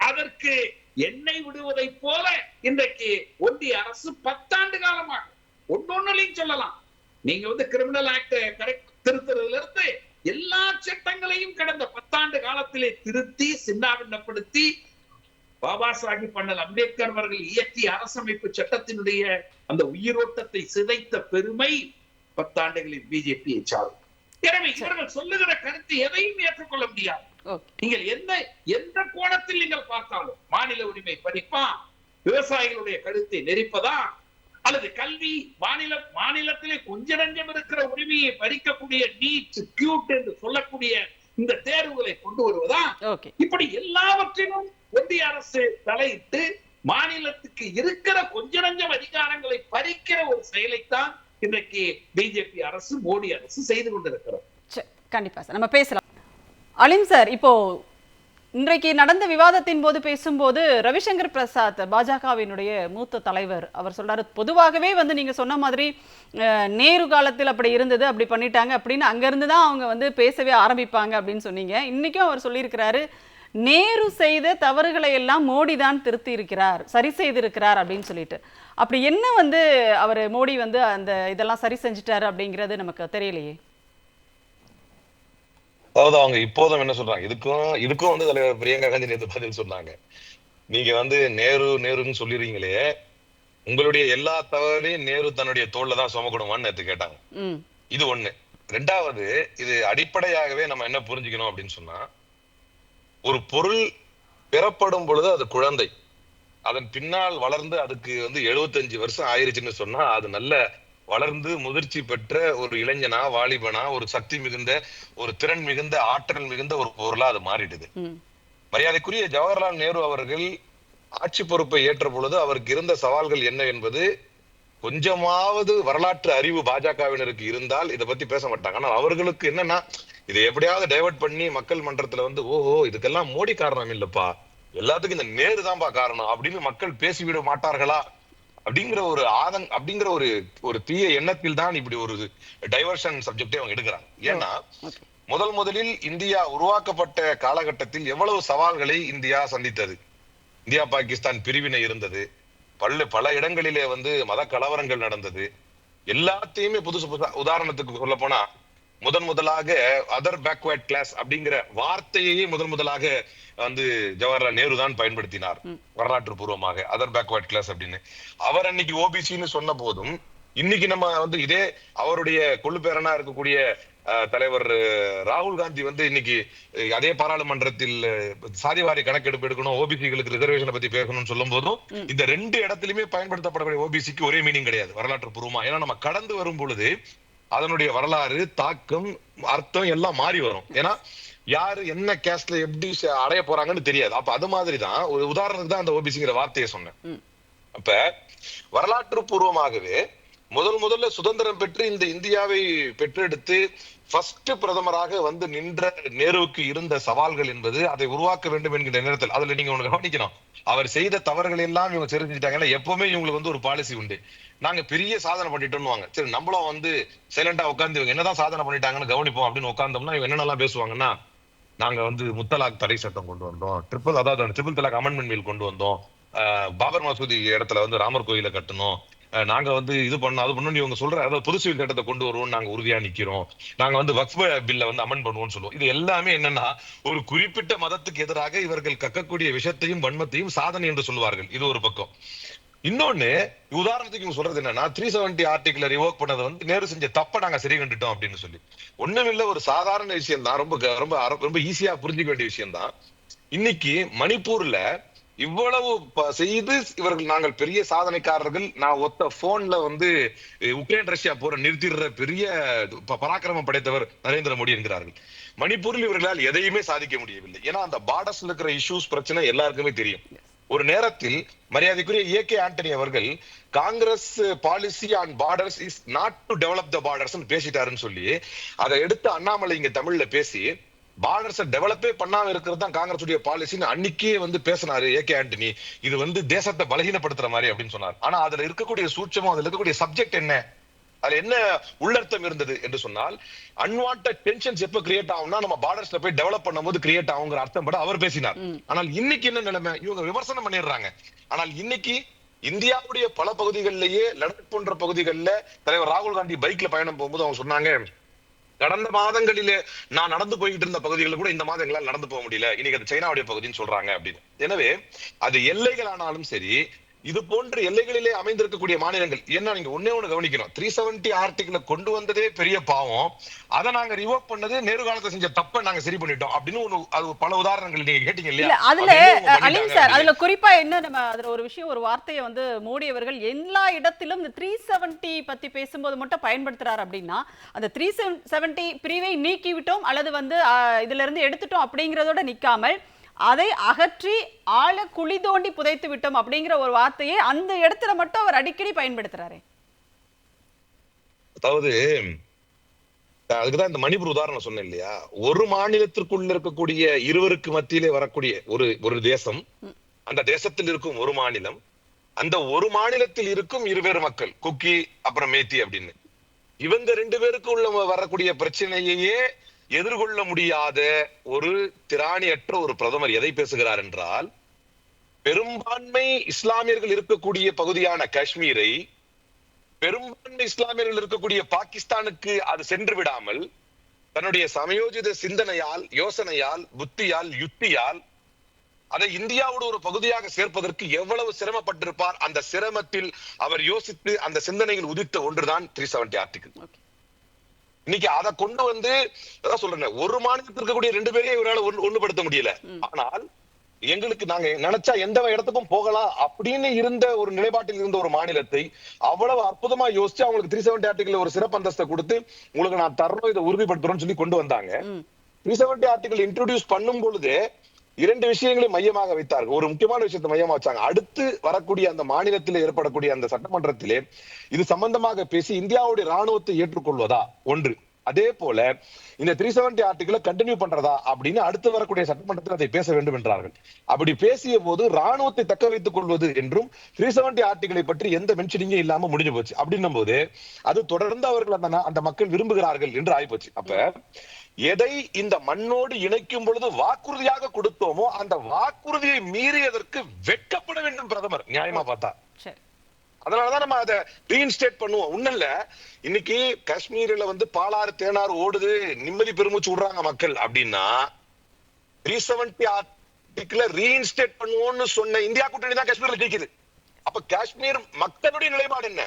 அதற்கு எண்ணெய் விடுவதை போல இன்றைக்கு ஒன்றிய அரசு 10 ஆண்டு காலமாக ஒன்னொன்னுலையும் சொல்லலாம். நீங்க கிரிமினல் ஆக்ட் திருத்துறதுல இருந்து எல்லா சட்டங்களையும் கடந்த 10 ஆண்டு காலத்திலே திருத்தி சின்னாபின்னப்படுத்தி பாபா சாஹிப் அண்ணல் அம்பேத்கர் அவர்கள் இயற்றிய அரசமைப்பு சட்டத்தினுடைய அந்த உயிரோட்டத்தை சிதைத்த பெருமை 10 ஆண்டுகளில் பிஜேபியை சாரும். எனவே இவர்கள் சொல்லுகிற கருத்து எதையும் ஏற்றுக்கொள்ள முடியாது. நீங்கள் எந்த கோணத்தில் நீங்கள் பார்த்தாலும், மாநில உரிமை பறிப்பா, விவசாயிகளுடைய கருத்தை நெரிப்பதா, அல்லது கல்வி மாநிலத்திலே கொஞ்ச நஞ்சம் இருக்கிற உரிமையை பறிக்கக்கூடிய நீட் கியூட் என்று சொல்லக்கூடிய இந்த தேர்வுகளை கொண்டு வருவதா, இப்படி எல்லாவற்றிலும் ஒன்றிய அரசு தலையிட்டு மாநிலத்துக்கு இருக்கிற கொஞ்ச நஞ்சம் அதிகாரங்களை பறிக்கிற ஒரு செயலைத்தான் இன்றைக்கு பிஜேபி அரசு, மோடி அரசு செய்து கொண்டிருக்கிறது. கண்டிப்பா சார், நம்ம பேசலாம். அலிம் சார், இப்போ இன்றைக்கு நடந்த விவாதத்தின் போது பேசும்போது ரவிசங்கர் பிரசாத், பாஜகவினுடைய மூத்த தலைவர், அவர் சொல்றாரு, பொதுவாகவே நீங்க சொன்ன மாதிரி நேரு காலத்தில் அப்படி இருந்தது, அப்படி பண்ணிட்டாங்க அப்படின்னு அங்கிருந்து தான் அவங்க பேசவே ஆரம்பிப்பாங்க அப்படின்னு சொன்னீங்க. இன்னைக்கும் அவர் சொல்லியிருக்கிறாரு, நேரு செய்த தவறுகளை எல்லாம் மோடி தான் திருத்தி இருக்கிறார், சரி செய்திருக்கிறார் அப்படின்னு சொல்லிட்டு. அப்படி என்ன அவர் மோடி அந்த இதெல்லாம் சரி செஞ்சுட்டாரு அப்படிங்கிறது நமக்கு தெரியலையே. அதாவது அவங்க இப்போதும் என்ன சொல்றாங்க, இதுக்கும் தலைவர் பிரியங்கா காந்தி நேற்று பதில் சொன்னாங்க. நீங்க நேருன்னு சொல்லிடுறீங்களே, உங்களுடைய எல்லா தவறையும் நேரு தன்னுடைய தோல்ல தான் சுமக்கணுமான்னு நேற்று கேட்டாங்க. இது ஒண்ணு. ரெண்டாவது, இது அடிப்படையாகவே நம்ம என்ன புரிஞ்சுக்கணும் அப்படின்னு சொன்னா, ஒரு பொருள் பெறப்படும் பொழுது அது குழந்தை, அதன் பின்னால் வளர்ந்து அதுக்கு 75 வருஷம் ஆயிருச்சுன்னு சொன்னா அது நல்ல வளர்ந்து முதிர்ச்சி பெற்ற ஒரு இளைஞனா, வாலிபனா, ஒரு சக்தி மிகுந்த, ஒரு திறன் மிகுந்த, ஆற்றல் மிகுந்த ஒரு பொருளா அது மாறிடுது. மரியாதைக்குரிய ஜவஹர்லால் நேரு அவர்கள் ஆட்சி பொறுப்பை ஏற்ற பொழுது அவருக்கு இருந்த சவால்கள் என்ன என்பது கொஞ்சமாவது வரலாற்று அறிவு பாஜகவினருக்கு இருந்தால் இதை பத்தி பேச மாட்டாங்க. ஆனால் அவர்களுக்கு என்னன்னா, இதை எப்படியாவது டைவர்ட் பண்ணி மக்கள் மன்றத்துல ஓஹோ இதுக்கெல்லாம் மோடி காரணம் இல்லப்பா, எல்லாத்துக்கும் இந்த நேரு தான்பா காரணம் அப்படின்னு மக்கள் பேசிவிட மாட்டார்களா அப்படிங்கிற ஒரு தீய எண்ணத்தில் தான் இப்படி ஒரு டைவர்ஷன் சப்ஜெக்டே அவங்க எடுக்கிறாங்க. ஏன்னா முதலில் இந்தியா உருவாக்கப்பட்ட காலகட்டத்தில் எவ்வளவு சவால்களை இந்தியா சந்தித்தது. இந்தியா பாகிஸ்தான் பிரிவினை இருந்தது, பல இடங்களிலே மத கலவரங்கள் நடந்தது, எல்லாத்தையுமே புதுசு புதுசா, உதாரணத்துக்கு சொல்ல போனா முதலாக அதர் பேக்வர்ட் கிளாஸ் அப்படிங்கிற வார்த்தையே முதலாக வந்து ஜவஹர்லால் நேரு தான் பயன்படுத்தினார் வரலாற்று பூர்வமாக, அதர் பேக்வர்ட் கிளாஸ் அப்படின்னு. அவர் அன்னைக்கு ஓபிசின்னு சொன்ன போதும் இன்னைக்கு நம்ம வந்து இதே அவருடைய கொள்ளு பேரனா இருக்கக்கூடிய தலைவர் ராகுல் காந்தி வந்து இன்னைக்கு அதே பாராளுமன்றத்தில் சாதிவாரி கணக்கெடுப்பு எடுக்கணும், ஓபிசிகளுக்கு ரிசர்வேஷனை பத்தி பேசணும்னு சொல்லும் போதும் இந்த ரெண்டு இடத்திலுமே பயன்படுத்தப்படக்கூடிய ஓபிசிக்கு ஒரே மீனிங் கிடையாது வரலாற்று பூர்வமா. ஏன்னா நம்ம கடந்து வரும் பொழுது அதனுடைய வரலாறு, தாக்கம், அர்த்தம் எல்லாம் மாறி வரும். ஏன்னா யாரு என்ன கேஸ்ட்ல எப்படி அடைய போறாங்கன்னு தெரியாது. அப்ப அது மாதிரிதான் ஒரு உதாரணத்துக்கு தான் அந்த ஓபிசிங்கிற வார்த்தையை சொன்னேன். அப்ப வரலாற்று பூர்வமாகவே முதல்ல சுதந்திரம் பெற்று இந்த இந்தியாவை பெற்றெடுத்து ஃபர்ஸ்ட் பிரதமராக வந்து நின்ற நேருவுக்கு இருந்த சவால்கள் என்பது அதை உருவாக்க வேண்டும் என்கிற நேரத்தில் அதுல நீங்க ஒண்ணு கவனிக்கணும், அவர் செய்த தவறுகள் எல்லாம் இவங்க தெரிஞ்சுட்டாங்கன்னா எப்பவுமே இவங்களுக்கு வந்து ஒரு பாலிசி உண்டு, நாங்க பெரிய சாதனை பண்ணிட்டோம்னுவாங்க. சரி நம்மளும் வந்து சைலண்டா உட்காந்து இவங்க என்னதான் சாதனை பண்ணிட்டாங்கன்னு கவனிப்போம் அப்படின்னு உட்கார்ந்தோம்னா இவங்க என்னென்னலாம் பேசுவாங்கன்னா, நாங்க வந்து முத்தலாக் தடை சட்டம் கொண்டு வந்தோம், ட்ரிபிள் தலாக் அமெண்ட்மெண்ட் பில் கொண்டு வந்தோம், பாபர் மசூதி இடத்துல வந்து ராமர் கோயிலை கட்டணும், நாங்க வந்து இது பண்ணோம் அது பண்ணணும், இவங்க சொல்ற அதாவது பொது சிவில் சட்டத்தை கொண்டு வருவோம், நாங்க உறுதியா நிக்கிறோம், நாங்க வந்து வக்ஃப் பில்ல வந்து அமெண்ட் பண்ணுவோம்னு சொல்லுவோம். இது எல்லாமே என்னன்னா ஒரு குறிப்பிட்ட மதத்துக்கு எதிராக இவர்கள் கக்கக்கூடிய விஷயத்தையும் வன்மத்தையும் சாதனை என்று சொல்லுவார்கள். இது ஒரு பக்கம். இன்னொன்னு உதாரணத்துக்கு இவங்க சொல்றது என்னன்னா 370 ஆர்டிகிள் ரிவோக் பண்ணதை வந்து நேரு செஞ்ச தப்ப நாங்க சரி கண்டுட்டோம் அப்படின்னு சொல்லி. ஒண்ணுமில்ல, ஒரு சாதாரண விஷயம் தான், ரொம்ப ரொம்ப ரொம்ப ஈஸியா புரிஞ்சுக்க வேண்டிய விஷயம் தான். இன்னைக்கு மணிப்பூர்ல இவ்வளவு செய்து இவர்கள் நாங்கள் பெரிய சாதனைக்காரர்கள், நான் ஒத்த போன்ல வந்து உக்ரைன் ரஷ்யா போற நிறுத்திடுற பெரிய பராக்கிரமம் படைத்தவர் நரேந்திர மோடி என்கிறார்கள். மணிப்பூரில் இவர்களால் எதையுமே சாதிக்க முடியவில்லை. ஏன்னா அந்த பார்டர்ஸ்ல இருக்கிற இஷ்யூஸ் பிரச்சனை எல்லாருக்குமே தெரியும். ஒரு நேரத்தில் மரியாதைக்குரிய ஏகே ஆண்டனி அவர்கள் Congress policy on borders is not to develop the borders பேசிட்டாருன்னு சொல்லி அதை எடுத்து அண்ணாமலை இங்க தமிழ்ல பேசி பார்டர்ஸ் டெவலப்பே பண்ணாம இருக்கிறது தான் காங்கிரஸ் உடைய பாலிசின்னு அன்னைக்கே வந்து பேசினாரு ஏகே ஆண்டனி. இது வந்து தேசத்தை பலகீனப்படுத்துற மாதிரி அப்படின்னு சொன்னார். ஆனா அதுல இருக்கக்கூடிய சூட்சமும் அதுல இருக்கக்கூடிய சப்ஜெக்ட் என்ன, அதுல என்ன உள்ளர்த்தம் இருந்தது என்று சொன்னால், அன்வான்ட் டென்ஷன்ஸ் எப்ப கிரியேட் ஆகும்னா நம்ம பார்டர்ஸ்ல போய் டெவலப் பண்ணும்போது கிரியேட் ஆகுங்கிற அர்த்தம் பட அவர் பேசினார். ஆனால் இன்னைக்கு என்ன நிலைமை, இவங்க விமர்சனம் பண்ணிடுறாங்க. ஆனால் இன்னைக்கு இந்தியாவுடைய பல பகுதிகளிலேயே லடாக் போன்ற பகுதிகளில் தலைவர் ராகுல் காந்தி பைக்ல பயணம் போகும்போது அவங்க சொன்னாங்க, கடந்த மாதங்களிலே நான் நடந்து போய்கிட்டு இருந்த பகுதிகளில் கூட இந்த மாதம் எங்களால் நடந்து போக முடியல, இன்னைக்கு அது சைனாவுடைய பகுதின்னு சொல்றாங்க அப்படின்னு. எனவே அது எல்லைகள் ஆனாலும் சரி, இது போன்ற எல்லைகளிலே அமைந்திருக்கக்கூடிய மாநிலங்கள் என்ன, நீங்க ஒன்னே ஒண்ணு கவனிக்கணும், 370 ஆர்டிகிள கொண்டு வந்ததே பெரிய பாவம், அதை நாங்க ரிவோக் பண்ணது நேரு காலத்தை செஞ்ச தப்ப நாங்க சரி பண்ணிட்டோம் அப்படின்னு அது பல உதாரணங்கள் நீங்க கேட்டீங்க இல்லையா? அதுல அலிம் சார், அதுல குறிப்பா என்ன நம்ம அதுல ஒரு விஷயம், ஒரு வார்த்தையை வந்து மோடி அவர்கள் எல்லா இடத்திலும் இந்த 370 பத்தி பேசும்போது மட்டும் பயன்படுத்துறாரு அப்படின்னா, அந்த 370 பிரிவை நீக்கி விட்டோம் அல்லது வந்து இதுல இருந்து எடுத்துட்டோம் அப்படிங்கறதோட நிக்காமல் அதை அகற்றி ஆழ குழி தோண்டி புதைத்து விட்டோம் அப்படிங்கிற ஒரு வார்த்தையை அந்த இடத்துல மட்டும் அவர் அடிக்கடி பயன்படுத்துறாரு. அதாவது அதுக்குதான் இந்த மணிப்பூர் உதாரணம் சொன்னேன் இல்லையா, ஒரு மாநிலத்திற்குள்ள இருக்கக்கூடிய இருவருக்கு மத்தியிலே வரக்கூடிய ஒரு தேசம், அந்த தேசத்தில் இருக்கும் ஒரு மாநிலம், அந்த ஒரு மாநிலத்தில் இருக்கும் இருவேறு மக்கள், குக்கி அப்புறம் மேத்தி அப்படின்னு, இவங்க ரெண்டு பேருக்கு உள்ள வரக்கூடிய பிரச்சனையே எதிர்கொள்ள முடியாத ஒரு திராணியற்ற ஒரு பிரதமர் எதை பேசுகிறார் என்றால், பெரும்பான்மை இஸ்லாமியர்கள் இருக்கக்கூடிய பகுதியான காஷ்மீரை பெரும்பான்மை இஸ்லாமியர்கள் இருக்கக்கூடிய பாகிஸ்தானுக்கு அது சென்று விடாமல் தன்னுடைய சமயோஜித சிந்தனையால், யோசனையால், புத்தியால், யுக்தியால் அதை இந்தியாவோட ஒரு பகுதியாக சேர்ப்பதற்கு எவ்வளவு சிரமப்பட்டிருப்பார். அந்த சிரமத்தில் அவர் யோசித்து அந்த சிந்தனையில் உதித்த ஒன்றுதான் 370 ஆர்டிகிள். இன்னைக்கு அதை கொண்டு வந்து அதான் சொல்றேன், ஒரு மாநிலத்தில் இருக்கக்கூடிய ரெண்டு பேரையும் இவரால் ஒண்ணுபடுத்த முடியல. ஆனால் எங்களுக்கு நாங்க நினைச்சா எந்த இடத்துக்கும் போகலாம் அப்படின்னு இருந்த ஒரு நிலைப்பாட்டில் இருந்த ஒரு மாநிலத்தை அவ்வளவு அற்புதமா யோசிச்சு அவங்களுக்கு 370 ஆர்டிகிள் ஒரு சிறப்பு அந்தஸ்தை கொடுத்து உங்களுக்கு நான் தரணும், இதை உறுதிப்படுத்துறோம்னு சொல்லி கொண்டு வந்தாங்க. 370 ஆர்டிகிள் இன்ட்ரோடியூஸ் பண்ணும் பொழுது இரண்டு விஷயங்களை மையமாக வைத்தார்கள். ஒரு முக்கியமான விஷயத்தை மையமா வச்சாங்க. அடுத்து வரக்கூடிய அந்த மாநிலத்தில் ஏற்படக்கூடிய அந்த சட்டமன்றத்திலே இது சம்பந்தமாக பேசி இந்தியாவுடைய ராணுவத்தை ஏற்றுக்கொள்வதா ஒன்று, அதே போல இந்த 370 ஆர்டிகிளை கண்டினியூ பண்றதா அப்படின்னு அடுத்து வரக்கூடிய சட்டமன்றத்தில் அதை பேச வேண்டும் என்றார்கள். அப்படி பேசிய போது ராணுவத்தை தக்க வைத்துக் கொள்வது என்றும் 370 ஆர்டிகிளை பற்றி எந்த மென்ஷனிங்கே இல்லாம முடிஞ்சு போச்சு. அப்படின்னும் போது அது தொடர்ந்து அவர்கள் அந்த மக்கள் விரும்புகிறார்கள் என்று ஆயிப்போச்சு. அப்ப எதை இந்த மண்ணோடு இணைக்கும் பொழுது வாக்குறுதியாக கொடுத்தோமோ அந்த வாக்குறுதியை மீறியதற்கு வெட்கப்பட வேண்டும் பிரதமர், நியாயமா பார்த்தா. அதனாலதான் நம்ம அதை ரீஇன்ஸ்டேட் பண்ணுவோம். ஒண்ணும் இல்ல, இன்னைக்கு காஷ்மீர்ல வந்து பாலாறு தேனாறு ஓடுது, நிம்மதி பெருமூச்சு விடுறாங்க மக்கள் அப்படின்னா 370 ஆர்டிகிள ரீஇன்ஸ்டேட் பண்ணுவோம்னு சொன்ன இந்தியா கூட்டணி தான் காஷ்மீர்ல ஜெயிக்குது. அப்ப காஷ்மீர் மக்களுடைய நிலைப்பாடு என்ன?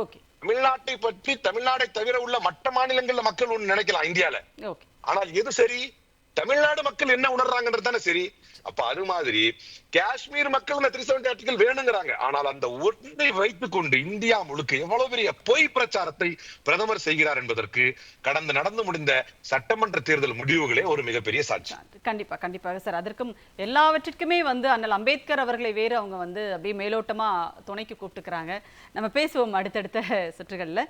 ஓகே, தமிழ்நாட்டை பற்றி, தமிழ்நாடை தவிர உள்ள மற்ற மாநிலங்கள்ல மக்கள் ஒண்ணு நினைக்கலாம் இந்தியால. ஓகே. ஆனால் எது சரி? தமிழ்நாடு மக்கள் என்ன உணர்றாங்கன்றது தானே சரி. அப்ப அது மாதிரி காஷ்மீர் மக்கள் 370 ஆர்டிகல் வேணுங்கிறாங்க. ஆனால் அந்த ஒன்றை வைத்துக் கொண்டு இந்தியா முழுக்க எவ்வளவு பெரிய பொய் பிரச்சாரத்தை பிரதமர் செய்கிறார் என்பதற்கு கடந்த நடந்து முடிந்த சட்டமன்ற தேர்தல் முடிவுகளே ஒரு மிகப்பெரிய சாட்சி. கண்டிப்பா, கண்டிப்பாக சார். அதற்கும் எல்லாவற்றிற்குமே வந்து அண்ணல் அம்பேத்கர் அவர்களை வேறு அவங்க வந்து அப்படியே மேலோட்டமா துணைக்கு கூப்பிட்டுக்கிறாங்க. நம்ம பேசுவோம் அடுத்தடுத்த சுற்றுகள்ல.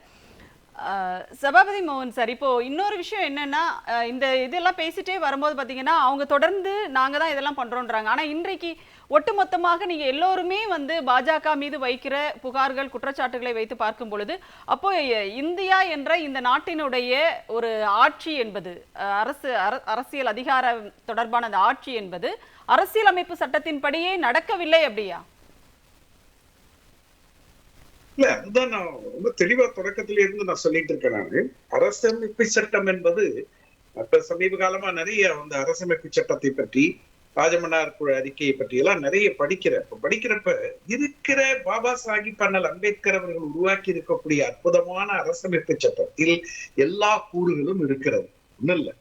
சபாபதி மோகன் சார், இப்போ இன்னொரு விஷயம் என்னன்னா, இந்த இதெல்லாம் பேசிட்டே வரும்போது பார்த்தீங்கன்னா அவங்க தொடர்ந்து நாங்கள் தான் இதெல்லாம் பண்ணுறோன்றாங்க. ஆனால் இன்றைக்கு ஒட்டுமொத்தமாக நீங்கள் எல்லோருமே வந்து பாஜக மீது வைக்கிற புகார்கள், குற்றச்சாட்டுகளை வைத்து பார்க்கும் பொழுது, அப்போ இந்தியா என்ற இந்த நாட்டினுடைய ஒரு ஆட்சி என்பது, அரசியல் அதிகார தொடர்பான அந்த ஆட்சி என்பது அரசியலமைப்பு சட்டத்தின்படியே நடக்கவில்லை அப்படியா? இல்ல, அதுதான் நான் ரொம்ப தெளிவா தொடக்கத்தில இருந்து நான் சொல்லிட்டு இருக்கேன். நானு அரசமைப்பு சட்டம் என்பது இப்ப சமீப காலமா நிறைய அந்த அரசமைப்பு சட்டத்தை பற்றி, ராஜமன்னார் குழு அறிக்கையை பற்றி எல்லாம் நிறைய படிக்கிறப்ப இருக்கிற பாபா சாஹிப் அண்ணல் அம்பேத்கர் அவர்கள் உருவாக்கி இருக்கக்கூடிய அற்புதமான அரசமைப்பு சட்டத்தில் எல்லா கூறுகளும் இருக்கிறது. ஒண்ணும் இல்ல,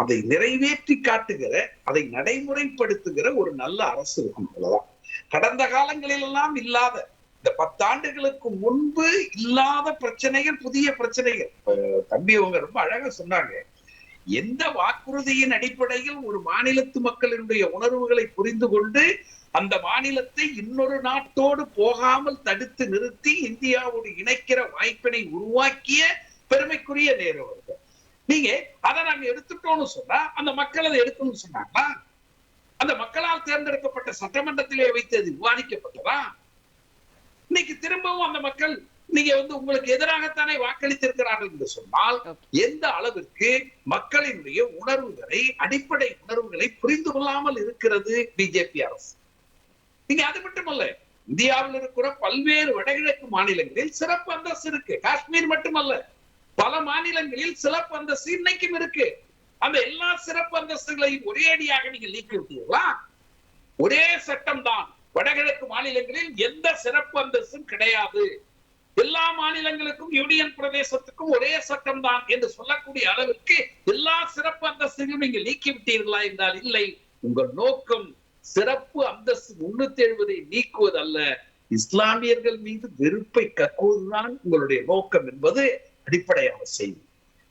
அதை நிறைவேற்றி காட்டுகிற, அதை நடைமுறைப்படுத்துகிற ஒரு நல்ல அரசு இருக்கும். அவ்வளவுதான். கடந்த காலங்களில் எல்லாம் இல்லாத, இந்த 10 ஆண்டுகளுக்கு முன்பு இல்லாத பிரச்சனைகள், புதிய பிரச்சனைகள். தம்பி அவங்க ரொம்ப அழகா சொன்னாங்க. எந்த வாக்குறுதியின் அடிப்படையில் ஒரு மாநிலத்து மக்களினுடைய உணர்வுகளை புரிந்து கொண்டு அந்த மாநிலத்தை இன்னொரு நாட்டோடு போகாமல் தடுத்து நிறுத்தி இந்தியாவோடு இணைக்கிற வாய்ப்பினை உருவாக்கிய பெருமைக்குரிய நேரு அவர்கள். நீங்க அதை நாங்க எடுத்துட்டோம்னு சொன்னா அந்த மக்கள் அதை எடுக்கணும்னு சொன்னாங்களா? அந்த மக்களால் தேர்ந்தெடுக்கப்பட்ட சட்டமன்றத்திலே வைத்து அது விவாதிக்கப்பட்டதா? இன்னைக்கு திரும்பவும் அந்த மக்கள் நீங்க வந்து உங்களுக்கு எதிராகத்தானே வாக்களித்திருக்கிறார்கள் என்று சொன்னால் எந்த அளவிற்கு மக்களினுடைய உணர்வுகளை, அடிப்படை உணர்வுகளை புரிந்து கொள்ளாமல் இருக்கிறது பிஜேபி அரசு. நீங்க அது மட்டுமல்ல, இந்தியாவில் இருக்கிற பல்வேறு வடகிழக்கு மாநிலங்களில் சிறப்பு அந்தஸ்து இருக்கு. காஷ்மீர் மட்டுமல்ல, பல மாநிலங்களில் சிறப்பு அந்தஸ்து இன்னைக்கும் இருக்கு. அந்த எல்லா சிறப்பு அந்தஸ்துகளையும் ஒரே அடியாக நீங்க நீக்கி விட்டீர்களா? ஒரே சட்டம் தான். வடகிழக்கு மாநிலங்களில் எந்த சிறப்பு அந்தஸ்தும் கிடையாது. எல்லா மாநிலங்களுக்கும், யூனியன் பிரதேசத்துக்கும் ஒரே சட்டம் தான் என்று சொல்லக்கூடிய அளவிற்கு எல்லா சிறப்பு அந்தஸ்தையும் நீங்க நீக்கி விட்டீர்களா என்றால் இல்லை. உங்கள் நோக்கம் சிறப்பு அந்தஸ்து 370 நீக்குவது அல்ல, இஸ்லாமியர்கள் மீது வெறுப்பை கக்குவதுதான் உங்களுடைய நோக்கம் என்பது அடிப்படையான செய்தி.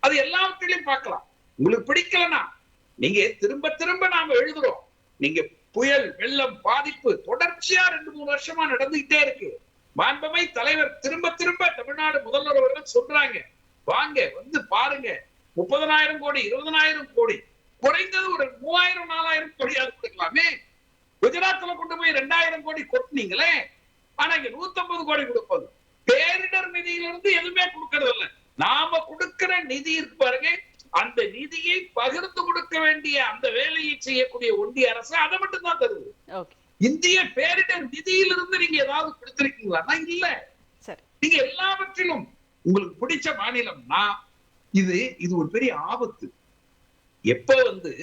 அது எல்லாவற்றிலையும் பார்க்கலாம். உங்களுக்கு பிடிக்கலனா நீங்க திரும்ப திரும்ப நாம எழுதுறோம். நீங்க புயல், வெள்ளம், பாதிப்பு தொடர்ச்சியா 2-3 வருஷமா நடந்துகிட்டே இருக்கு. மாண்புமை தலைவர் திரும்ப திரும்ப தமிழ்நாடு முதல்வர் அவர்கள் சொல்றாங்க, வாங்க வந்து பாருங்க, 30,000 கோடி 20,000 கோடி, குறைந்தது ஒரு 3,000-4,000 கோடியாவது கொடுக்கலாமே. குஜராத்ல கொண்டு போய் 2,000 கோடி கொட்டினீங்களே, ஆனா இங்க 150 கோடி கொடுப்பது. பேரிடர் நிதியிலிருந்து எதுவுமே கொடுக்கறது இல்ல. நாம கொடுக்கிற நிதி இருக்கு பாருங்க, அந்த நிதியை பகிர்ந்து கொடுக்க வேண்டிய அந்த வேலையை செய்யக்கூடிய ஒன்றிய அரசு அதை மட்டும் தான் தருது. இந்திய பேரிடர் நிதியிலிருந்து நீங்க ஏதாவது கொடுத்திருக்கீங்களா? இல்ல. நீங்க எல்லாவற்றிலும் உங்களுக்கு பிடிச்ச மாநிலம்னா இது ஒரு பெரிய ஆபத்து. எப்ப வந்து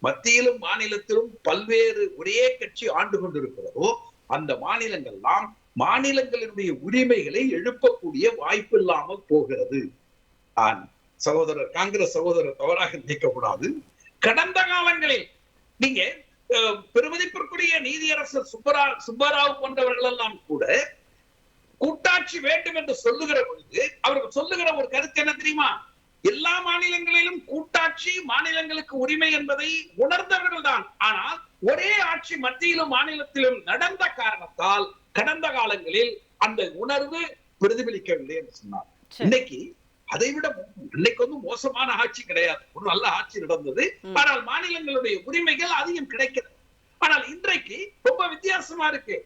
மத்தியிலும் மாநிலத்திலும் பல்வேறு ஒரே கட்சி ஆண்டு கொண்டிருக்கிறதோ அந்த மாநிலங்கள்லாம் மாநிலங்களினுடைய உரிமைகளை எழுப்பக்கூடிய வாய்ப்பு இல்லாமல் போகிறது. சகோதரர் காங்கிரஸ் சகோதரர் தவறாக நினைக்கக்கூடாது. கடந்த காலங்களில் நீங்க பெருமதிப்பிற்குரிய நீதியரசர் சுப்பராவ் போன்றவர்கள் எல்லாம் கூட கூட்டாட்சி வேண்டும் என்று சொல்லுகிற பொழுது அவர்கள் சொல்லுகிற ஒரு கருத்து என்ன தெரியுமா? எல்லா மாநிலங்களிலும் கூட்டாட்சி, மாநிலங்களுக்கு உரிமை என்பதை உணர்ந்தவர்கள் தான். ஆனால் ஒரே ஆட்சி மத்தியிலும் மாநிலத்திலும் நடந்த காரணத்தால் கடந்த காலங்களில் அந்த உணர்வு பிரதிபலிக்கவில்லை என்று சொன்னார். இன்னைக்கு அதை விட இன்னைக்கு வந்து மோசமான ஆட்சி கிடையாது, ஒரு நல்ல ஆட்சி நடந்தது. ஆனால் மாநிலங்களுடைய உரிமைகள் அதிகம் கிடைக்கிறது. ஆனால் இன்றைக்கு ரொம்ப வித்தியாசமா இருக்கு.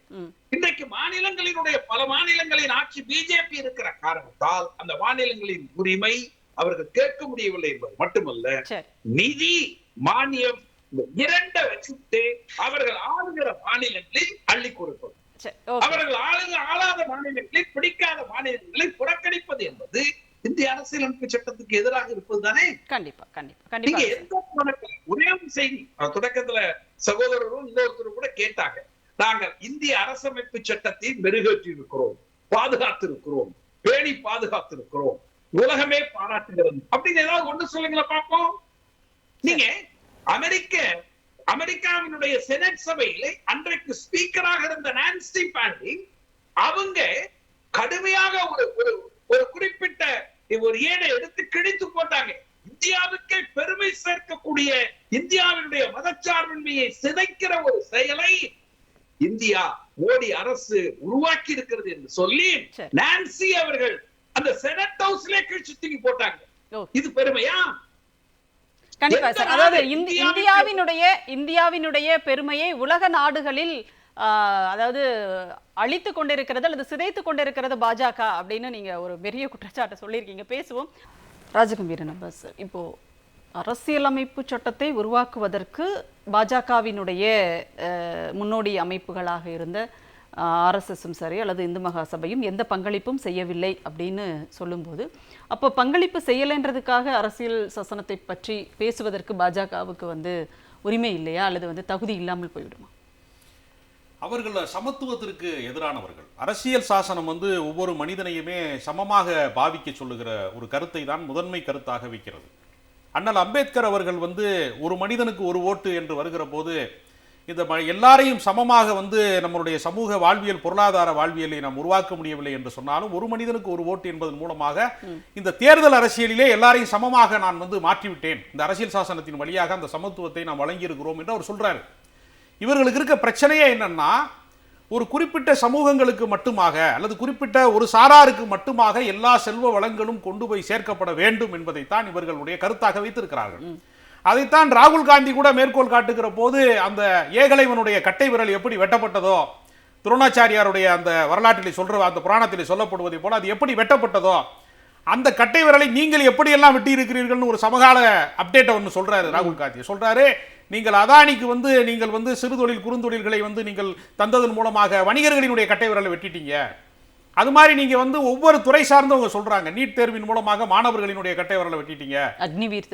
இன்றைக்கு மாநிலங்களினுடைய பல மாநிலங்களின் ஆட்சி பிஜேபி இருக்கிற காரணத்தால் அந்த மாநிலங்களின் உரிமை அவர்கள் கேட்க முடியவில்லை என்பது மட்டுமல்ல, நிதி, மானியம் இரண்டை வச்சுட்டு அவர்கள் ஆளுகிற மாநிலங்களில் அள்ளி கொடுப்பது, அவர்கள் ஆளாத மாநில உரிமைகளை பிடிக்காத மாநிலங்களை புறக்கணிப்பது என்பது இந்திய அரசியலமைப்பு சட்டத்துக்கு எதிராக இருப்பது தானே. கண்டிப்பா கண்டிப்பா நீங்க கண்டிப்பா. ஒரே ஒரு செய்தி தொடக்கத்துல சகோதரரும் இன்னொருத்தரும் கூட கேட்டாங்க, நாங்கள் இந்திய அரசமைப்பு சட்டத்தை மெருகேற்றி இருக்கிறோம், பாதுகாத்து இருக்கிறோம், பேணி பாதுகாத்து இருக்கிறோம், உலகமே பாராட்டுகிறது அப்படின்னு ஏதாவது ஒண்ணு சொல்லுங்களா பாப்போம். நீங்க அமெரிக்காவினுடைய செனட் சபையில அன்றைக்கு ஸ்பீக்கராக இருந்த நான்சி பாண்டி அவங்க கடுமையாக ஒரு குறிப்பிட்ட ஒரு ஏடை எடுத்து கிழித்து போட்டாங்க. இந்தியாவுக்கு பெருமை சேர்க்கக்கூடிய இந்தியாவினுடைய மதச்சார்பின்மையை சிதைக்கிற ஒரு செயலை இந்தியா மோடி அரசு உருவாக்கி இருக்கிறது என்று சொல்லி நான்சி அவர்கள் அந்த செனட் ஹவுஸ்ல கிழிச்சு தூக்கி போட்டாங்க. இது பெருமையா? கண்டிப்பா சார். அதாவது இந்தியாவினுடைய பெருமையை உலக நாடுகளில் அதாவது அழித்து கொண்டிருக்கிறது அல்லது சிதைத்து கொண்டிருக்கிறது பாஜக அப்படின்னு நீங்க ஒரு பெரிய குற்றச்சாட்டை சொல்லியிருக்கீங்க. பேசுவோம். ராஜகம்பீரன் அப்பாஸ், இப்போ அரசியலமைப்பு சட்டத்தை உருவாக்குவதற்கு பாஜகவினுடைய முன்னோடி அமைப்புகளாக இருந்த ஆர்எஸ்எஸும் சரி அல்லது இந்து மகாசபையும் எந்த பங்களிப்பும் செய்யவில்லை அப்படின்னு சொல்லும்போது, அப்போ பங்களிப்பு செய்யலைன்றதுக்காக அரசியல் சாசனத்தை பற்றி பேசுவதற்கு பாஜகவுக்கு உரிமை இல்லையா அல்லது தகுதி இல்லாமல் போய்விடுமா? அவர்கள் சமத்துவத்திற்கு எதிரானவர்கள். அரசியல் சாசனம் ஒவ்வொரு மனிதனையுமே சமமாக பாவிக்க சொல்லுகிற ஒரு கருத்தை தான் முதன்மை கருத்தாக வைக்கிறது. அண்ணல் அம்பேத்கர் அவர்கள் ஒரு மனிதனுக்கு ஒரு ஓட்டு என்று வருகிற போது இந்த எல்லாரையும் சமமாக நம்மளுடைய சமூக வாழ்வியல் பொருளாதார வாழ்வியலை நாம் உருவாக்க முடியவில்லை என்று சொன்னாலும் ஒரு மனிதனுக்கு ஒரு ஓட்டு என்பதன் மூலமாக இந்த தேர்தல் அரசியலிலே எல்லாரையும் சமமாக நான் மாற்றிவிட்டேன், இந்த அரசியல் சாசனத்தின் வழியாக அந்த சமத்துவத்தை நாம் வழங்கியிருக்கிறோம் என்று அவர் சொல்றாரு. இவர்களுக்கு இருக்க பிரச்சனையே என்னன்னா, ஒரு குறிப்பிட்ட சமூகங்களுக்கு மட்டுமாக அல்லது குறிப்பிட்ட ஒரு சாராருக்கு மட்டுமாக எல்லா செல்வ வளங்களும் கொண்டு போய் சேர்க்கப்பட வேண்டும் என்பதைத்தான் இவர்களுடைய கருத்தாக வைத்திருக்கிறார்கள். அதைத்தான் ராகுல் காந்தி கூட மேற்கோள் காட்டுகிற போது அந்த ஏகலைவனுடைய கட்டை விரல் எப்படி வெட்டப்பட்டதோ, துரோணாச்சாரியாருடைய அந்த வரலாற்றிலே சொல்ற அந்த புராணத்திலே சொல்லப்படுவதை போல அது எப்படி வெட்டப்பட்டதோ அந்த கட்டை விரலை நீங்கள் எப்படியெல்லாம் வெட்டி இருக்கிறீர்கள் ஒரு சமகால அப்டேட்டை ஒன்று சொல்றாரு ராகுல் காந்தி. சொல்றாரு, நீங்கள் அதானிக்கு நீங்கள் சிறு தொழில் குறுந்தொழில்களை நீங்கள் தந்ததன் மூலமாக வணிகர்களினுடைய கட்டை விரலை வெட்டிட்டீங்க. அது மாதிரி நீங்க ஒவ்வொரு துறை சார்ந்தவங்க சொல்றாங்க, நீட் தேர்வின் மூலமாக மாணவர்களினுடைய கட்டை விரலை வெட்டிட்டீங்க, அக்னிவீர்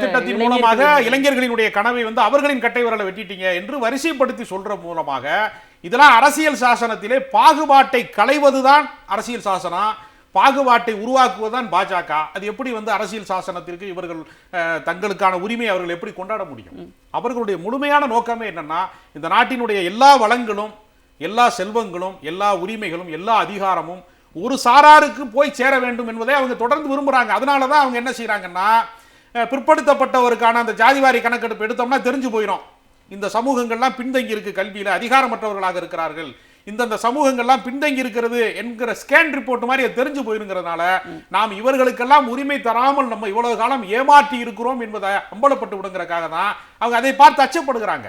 திட்டத்தின் மூலமாக இளைஞர்களினுடைய கனவை அவர்களின் கட்டை விரலை வெட்டிட்டீங்க என்று வரிசைப்படுத்தி சொல்ற மூலமாக இதெல்லாம் அரசியல் சாசனத்திலே பாகுபாட்டை களைவதுதான் அரசியல் சாசனம், பாகுபாட்டை உருவாக்குவதுதான் பாஜக. அது எப்படி அரசியல் சாசனத்திற்கு இவர்கள் தங்களுக்கான உரிமை அவர்கள் எப்படி கொண்டாட முடியும்? அவர்களுடைய முழுமையான நோக்கமே என்னன்னா, இந்த நாட்டினுடைய எல்லா வளங்களும் எல்லா செல்வங்களும் எல்லா உரிமைகளும் எல்லா அதிகாரமும் ஒரு சாராருக்கு போய் சேர வேண்டும் என்பதை அவங்க தொடர்ந்து விரும்புறாங்க. அதனாலதான் அவங்க என்ன செய்யறாங்கன்னா, பிற்படுத்தப்பட்டவருக்கான அந்த ஜாதிவாரி கணக்கெடுப்பு எடுத்தோம்னா தெரிஞ்சு போயிடும், இந்த சமூகங்கள்லாம் பின்தங்கி இருக்கு, கல்வியில அதிகாரமற்றவர்களாக இருக்கிறார்கள், இந்த சமூகங்கள்லாம் பின்தங்கி இருக்கிறது என்கிற ஸ்கேன் ரிப்போர்ட் மாதிரி தெரிஞ்சு போயிருங்கிறதுனால நாம் இவர்களுக்கெல்லாம் உரிமை தராமல் நம்ம இவ்வளவு காலம் ஏமாற்றி இருக்கிறோம் என்பதை அம்பலப்பட்டு விடுங்கிறதுக்காக தான் அவங்க அதை பார்த்து அச்சப்படுகிறாங்க.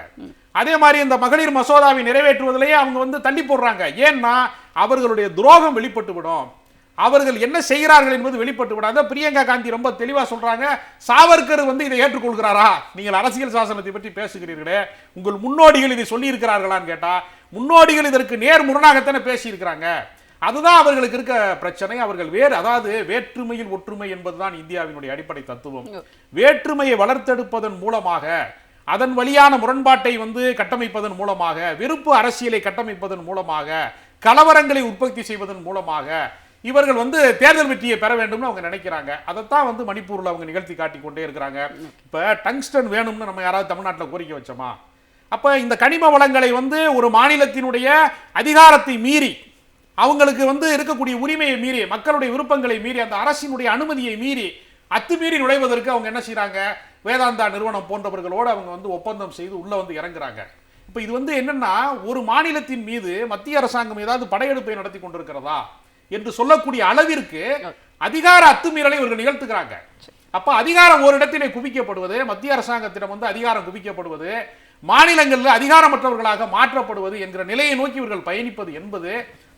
அதே மாதிரி இந்த மகளிர் மசோதாவை நிறைவேற்றுவதிலேயே அவங்க தள்ளி போடுறாங்க. ஏன்னா அவர்களுடைய துரோகம் வெளிப்பட்டு விடும், அவர்கள் என்ன செய்கிறார்கள் என்பது வெளிப்பட்டு விடாத. பிரியங்கா காந்தி ரொம்ப தெளிவா சொல்றாங்க, சாவர்கர் இதை ஏற்றுக்கொள்கிறாரா? நீங்கள் அரசியல் சாசனத்தை பற்றி பேசுகிறீர்களே, உங்கள் முன்னோடிகள் இதை சொல்லி இருக்கிறார்களான்னு கேட்டா முன்னோடிகள் இதற்கு நேர் முரணாகத்தானே பேசி இருக்கிறாங்க. அதுதான் அவர்களுக்கு இருக்க பிரச்சனை. அவர்கள் அதாவது வேற்றுமையில் ஒற்றுமை என்பதுதான் இந்தியாவினுடைய அடிப்படை தத்துவம். வேற்றுமையை வளர்த்தெடுப்பதன் மூலமாக, அதன் வழியான முரண்பாட்டை கட்டமைப்பதன் மூலமாக, வெறுப்பு அரசியலை கட்டமைப்பதன் மூலமாக, கலவரங்களை உற்பத்தி செய்வதன் மூலமாக இவர்கள் தேர்தல் வெற்றியை பெற வேண்டும் அவங்க நினைக்கிறாங்க. அதைத்தான் மணிப்பூர்ல அவங்க நிகழ்த்தி காட்டிக் கொண்டே இருக்கிறாங்க. இப்ப டங்ஸ்டன் வேணும்னு நம்ம யாராவது தமிழ்நாட்டில் கோரிக்கை வச்சோமா? அப்ப இந்த கனிம வளங்களை ஒரு மாநிலத்தினுடைய அதிகாரத்தை மீறி, அவங்களுக்கு இருக்கக்கூடிய உரிமையை மீறி, மக்களுடைய விருப்பங்களை மீறி, அந்த அரசினுடைய அனுமதியை மீறி அத்துமீறி நுழைவதற்கு அவங்க என்ன செய்யறாங்க, வேதாந்தா நிறுவனம் போன்றவர்களோடு அவங்க ஒப்பந்தம் செய்து உள்ள இறங்குறாங்க. இப்ப இது என்னன்னா, ஒரு மாநிலத்தின் மீது மத்திய அரசாங்கம் ஏதாவது படையெடுப்பை நடத்தி கொண்டிருக்கிறதா என்று சொல்லக்கூடிய அளவிற்கு அதிகார அத்துமீறலை இவர்கள் நிகழ்த்துகிறாங்க. அப்ப அதிகாரம் ஒரு இடத்திலே குவிக்கப்படுவது, மத்திய அரசாங்கத்திடம் அதிகாரம் குவிக்கப்படுவது, மாநிலங்களில் அதிகாரமற்றவர்களாக மாற்றப்படுவது என்கிற நிலையை நோக்கி இவர்கள் பயணிப்பது என்பது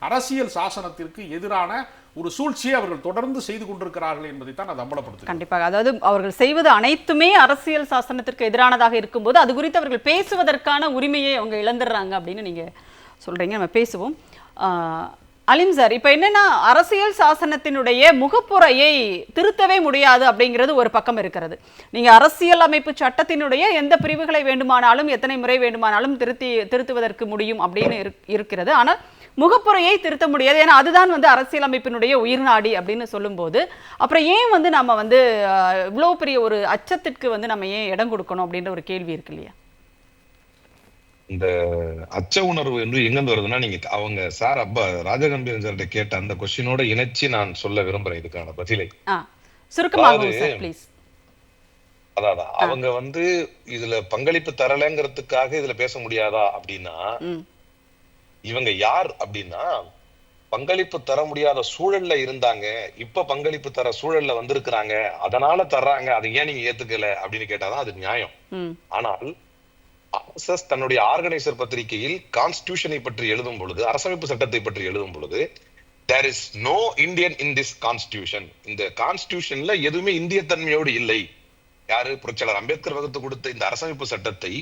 அரசியல் சாசனத்திற்கு எதிரான ஒரு சூழ்ச்சியை அவர்கள் தொடர்ந்து செய்து கொண்டிருக்கிறார்கள் என்பதைத்தான் அது அம்பலப்படுத்தும். கண்டிப்பாக. அதாவது அவர்கள் செய்வது அனைத்துமே அரசியல் சாசனத்திற்கு எதிரானதாக இருக்கும்போது அது குறித்து அவர்கள் பேசுவதற்கான உரிமையை அவங்க இழந்துடுறாங்க அப்படின்னு நீங்க சொல்றீங்க. நம்ம பேசுவோம். அலிம் சார், இப்போ என்னன்னா அரசியல் சாசனத்தினுடைய முகப்புரையை திருத்தவே முடியாது அப்படிங்கிறது ஒரு பக்கம் இருக்கிறது. நீங்க அரசியல் அமைப்பு சட்டத்தினுடைய எந்த பிரிவுகளை வேண்டுமானாலும் எத்தனை முறை வேண்டுமானாலும் திருத்துவதற்கு முடியும் அப்படின்னு இருக்கிறது. ஆனால் முகப்புரையை திருத்த முடியாது. ஏன்னா அதுதான் அரசியல் அமைப்பினுடைய உயிர்நாடி அப்படின்னு சொல்லும்போது அப்புறம் ஏன் நம்ம இவ்வளவு பெரிய ஒரு அச்சத்திற்கு நம்ம ஏன் இடம் கொடுக்கணும் அப்படின்ற ஒரு கேள்வி இருக்கு இல்லையா? இந்த அச்ச உணர்வு என்று எங்கிருந்து வருதுன்னா, நீங்க அவங்க சார் ராஜகம்பீரன் சார்கிட்ட கேட்ட அந்த கொஸ்டினோட இணைச்சு நான் சொல்ல விரும்புறேன் இதுக்கான பதிலை. அதாவது அவங்க இதுல பங்களிப்பு தரலங்கிறதுக்காக இதுல பேச முடியாதா அப்படின்னா, இவங்க யார் அப்படின்னா பங்களிப்பு தர முடியாத சூழல்ல இருந்தாங்க, இப்ப பங்களிப்பு தர சூழல்ல வந்திருக்கிறாங்க, அதனால தர்றாங்க, அதை ஏன் நீங்க ஏத்துக்கல அப்படின்னு கேட்டாதான் அது நியாயம். ஆனால் RSS தன்னுடைய ஆர்கனைசர் பத்திரிகையில் கான்ஸ்டிடியூஷனை பற்றி எழுதும் பொழுது, அரசமைப்பு சட்டத்தை பற்றி எழுதும் பொழுது, there is no Indian in this constitution, இந்த கான்ஸ்டிடியூஷன்ல எதுவுமே இந்திய தன்மையோடு இல்லை. யாரு? புரட்சியாளர் அம்பேத்கர் வகுத்து கொடுத்த இந்த அரசமைப்பு சட்டத்தை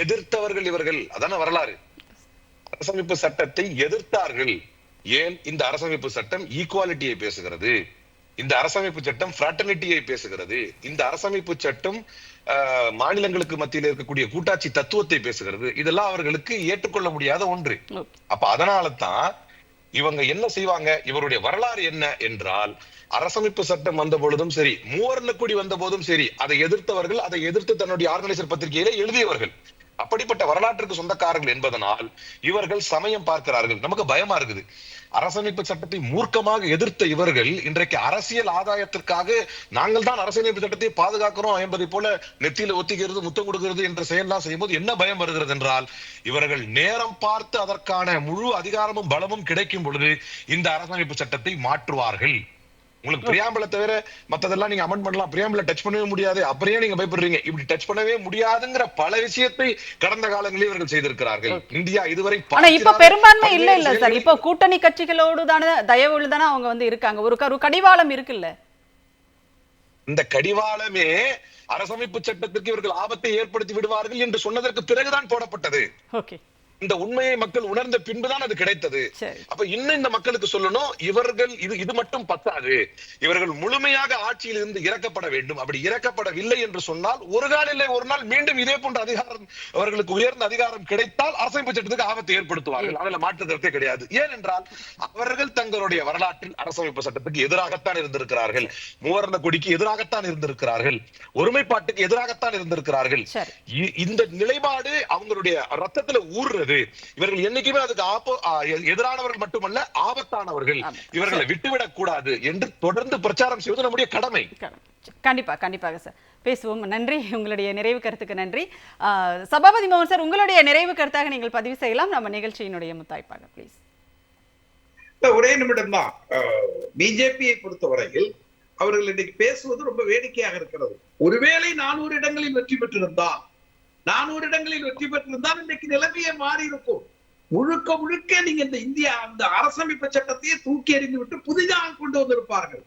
எதிர்த்தவர்கள் இவர்கள். அதான வரலாறு. அரசமைப்பு சட்டத்தை எதிர்த்தார்கள். ஏன்? இந்த அரசமைப்பு சட்டம் ஈக்குவாலிட்டியை பேசுகிறது, இந்த அரசமைப்பு சட்டம் ஃப்ராட்டர்னிட்டியை பேசுகிறது, இந்த அரசமைப்பு சட்டம் மாநிலங்களுக்கு மத்தியில் இருக்கக்கூடிய கூட்டாட்சி தத்துவத்தை பேசுகிறது. இதெல்லாம் அவர்களுக்கு ஏற்றுக்கொள்ள முடியாத ஒன்று. அப்ப அதனால தான் இவங்க என்ன செய்வாங்க, இவருடைய வரலாறு என்ன என்றால், அரசமைப்பு சட்டம் வந்த பொழுதும் சரி, மூவர்ண கொடி வந்த போதும் சரி, அதை எதிர்த்தவர்கள், அதை எதிர்த்து தன்னுடைய ஆர்கனைசர் பத்திரிகையில எழுதியவர்கள். அப்படிப்பட்ட வரலாற்றுக்கு சொந்தக்காரர்கள் என்பதனால் இவர்கள் சமயம் பார்க்கிறார்கள். நமக்கு பயமா இருக்குது. அரசமைப்பு சட்டத்தை மூர்க்கமாக எதிர்த்த இவர்கள் இன்றைக்கு அரசியல் ஆதாயத்திற்காக நாங்கள் தான் அரசியலமைப்பு சட்டத்தை பாதுகாக்கிறோம் என்பதை போல நெத்தியில ஒத்திக்கிறது, முத்தம் கொடுக்கிறது என்ற செயல்லாம் செய்யும் போது என்ன பயம் வருகிறது என்றால், இவர்கள் நேரம் பார்த்து அதற்கான முழு அதிகாரமும் பலமும் கிடைக்கும் பொழுது இந்த அரசமைப்பு சட்டத்தை மாற்றுவார்கள். உங்களுக்கு பிரியாம்பலை தவிர மத்ததெல்லாம் நீங்க அமெண்ட் பண்ணலாம், பிரியாம்பலை டச் பண்ணவே முடியாது, அப்புறம் நீங்க பயப்படுறீங்க. இப்படி டச் பண்ணவே முடியாதுங்கிற பல விஷயத்தை கடந்த காலங்களில் இவர்கள் செய்திருக்கிறார்கள். இந்தியா இதுவரை இப்ப பெரும்பான்மை இல்ல சார். இப்ப கூட்டணி கட்சிகளோடு தானே தயவுல தானே அவங்க இருக்காங்க. ஒரு கடிவாளம் இருக்குல்ல. இந்த கடிவாளமே அரசமைப்பு சட்டத்திற்கு இவர்கள் ஆபத்தை ஏற்படுத்தி விடுவார்கள் என்று சொன்னதற்கு பிறகுதான் போடப்பட்டது. இந்த உண்மையை மக்கள் உணர்ந்த பின்புதான் அது கிடைத்தது. அப்ப இன்னும் இந்த மக்களுக்கு சொல்லணும், இவர்கள் இது மட்டும் பத்தாது, இவர்கள் முழுமையாக ஆட்சியில் இருந்து இறக்கப்பட வேண்டும். அப்படி இறக்கப்படவில்லை என்று சொன்னால் ஒரு நாள் இல்லை ஒரு நாள் மீண்டும் இதே போன்ற அதிகாரம், அவர்களுக்கு உயர்ந்த அதிகாரம் கிடைத்தால் அரசமைப்பு சட்டத்துக்கு ஆபத்தை ஏற்படுத்துவார்கள். அதில் மாற்று கருத்தே கிடையாது. ஏனென்றால் அவர்கள் தங்களுடைய வரலாற்றில் அரசமைப்பு சட்டத்துக்கு எதிராகத்தான் இருந்திருக்கிறார்கள், மூவர்ண கொடிக்கு எதிராகத்தான் இருந்திருக்கிறார்கள், ஒருமைப்பாட்டுக்கு எதிராகத்தான் இருந்திருக்கிறார்கள். இந்த நிலைப்பாடு அவங்களுடைய ரத்தத்துல ஊர்றது. இவர்கள் என்னைக்குமே அதுக்கு எதிரானவர்கள் மட்டுமல்ல, ஆபத்தானவர்கள். இவர்களை விட்டுவிடக் கூடாது என்று தொடர்ந்து பிரச்சாரம் செய்வது நம்முடைய கடமை. கண்டிப்பாக சார். பேசுவோம். நன்றி, உங்களுடைய நிறைவு கருத்துக்கு நன்றி. சபாபதி மோகன் சார், உங்களுடைய நிறைவு கருத்தாக நீங்கள் பதிவு செய்யலாம் நம்ம நிகழ்ச்சியினுடைய முத்தாய்ப்பாக ப்ளீஸ். ஒரே நிமிடம் தான். பிஜேபியை பொறுத்தவரையில் அவர்கள் இன்னைக்கு பேசுவது ரொம்ப வேடிக்கையாக இருக்கிறது. ஒருவேளை 400 இடங்களில் வெற்றி பெற்றிருந்தால், 400 இடங்களில் வெற்றி பெற்றிருந்தால் இன்றைக்கு நிலைமையே மாறி இருக்கும். முழுக்க நீங்க இந்த இந்தியா அந்த அரசமைப்பு சட்டத்தையே தூக்கி எறிந்து விட்டு புதிதாக கொண்டு வந்திருப்பார்கள்.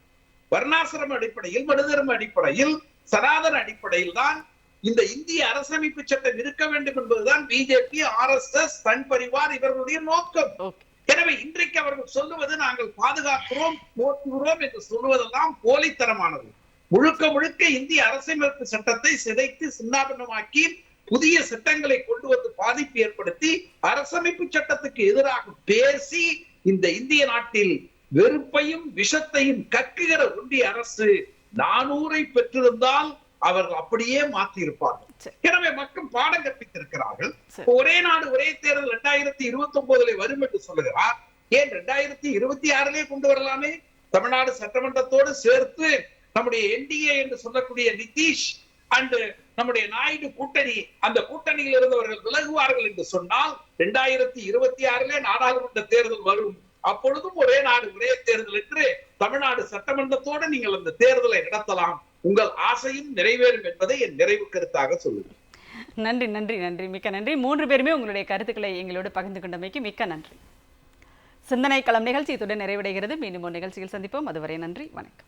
வர்ணாசிரம அடிப்படையில், மனிதர்ம அடிப்படையில், சனாதன அடிப்படையில் தான் இந்த இந்திய அரசமைப்பு சட்டம் இருக்க வேண்டும் என்பதுதான் பிஜேபி, RSS, தன் பரிவார் இவர்களுடைய நோக்கம். எனவே இன்றைக்கு அவர்கள் சொல்லுவது நாங்கள் பாதுகாக்கிறோம், போற்றுகிறோம் என்று சொல்லுவதெல்லாம் போலித்தனமானது. முழுக்க இந்திய அரசமைப்பு சட்டத்தை சிதைத்து சின்னாபின்னமாக்கி புதிய சட்டங்களை கொண்டு வந்து பாதிப்பு ஏற்படுத்தி அரசமைப்பு சட்டத்துக்கு எதிராக பேசி இந்த இந்திய நாட்டில் வெறுப்பையும் விஷத்தையும் கக்குகிற ஒன்றிய அரசு 400 பெற்றிருந்தால் அவர்கள் அப்படியே மாற்றி இருப்பார்கள். எனவே மக்கள் பாடம் கற்பித்திருக்கிறார்கள். ஒரே நாடு ஒரே தேர்தல் 2029 வரும் என்று சொல்லுகிறார். ஏன் 2026 கொண்டு வரலாமே? தமிழ்நாடு சட்டமன்றத்தோடு சேர்த்து நம்முடைய NDA என்று சொல்லக்கூடிய நிதிஷ் அண்ட் நம்முடைய நாயுடு கூட்டணி, அந்த கூட்டணியில் இருந்தவர்கள் விலகுவார்கள் என்று சொன்னால் 2026 நாடாளுமன்ற தேர்தல் வரும். அப்பொழுதும் ஒரே நாடு ஒரே தேர்தல் என்று தமிழ்நாடு சட்டமன்றத்தோடு நீங்கள் அந்த தேர்தலை நடத்தலாம். உங்கள் ஆசையும் நிறைவேறும் என்பதை என் நிறைவு கருத்தாக சொல்லுங்கள். நன்றி நன்றி நன்றி, மிக்க நன்றி. 3 பேருமே உங்களுடைய கருத்துக்களை எங்களோடு பகிர்ந்து கொண்டமைக்கு மிக்க நன்றி. சிந்தனை களம் நிகழ்ச்சி இத்துடன் நிறைவடைகிறது. மீண்டும் ஒரு நிகழ்ச்சியில் சந்திப்போம். அதுவரை நன்றி, வணக்கம்.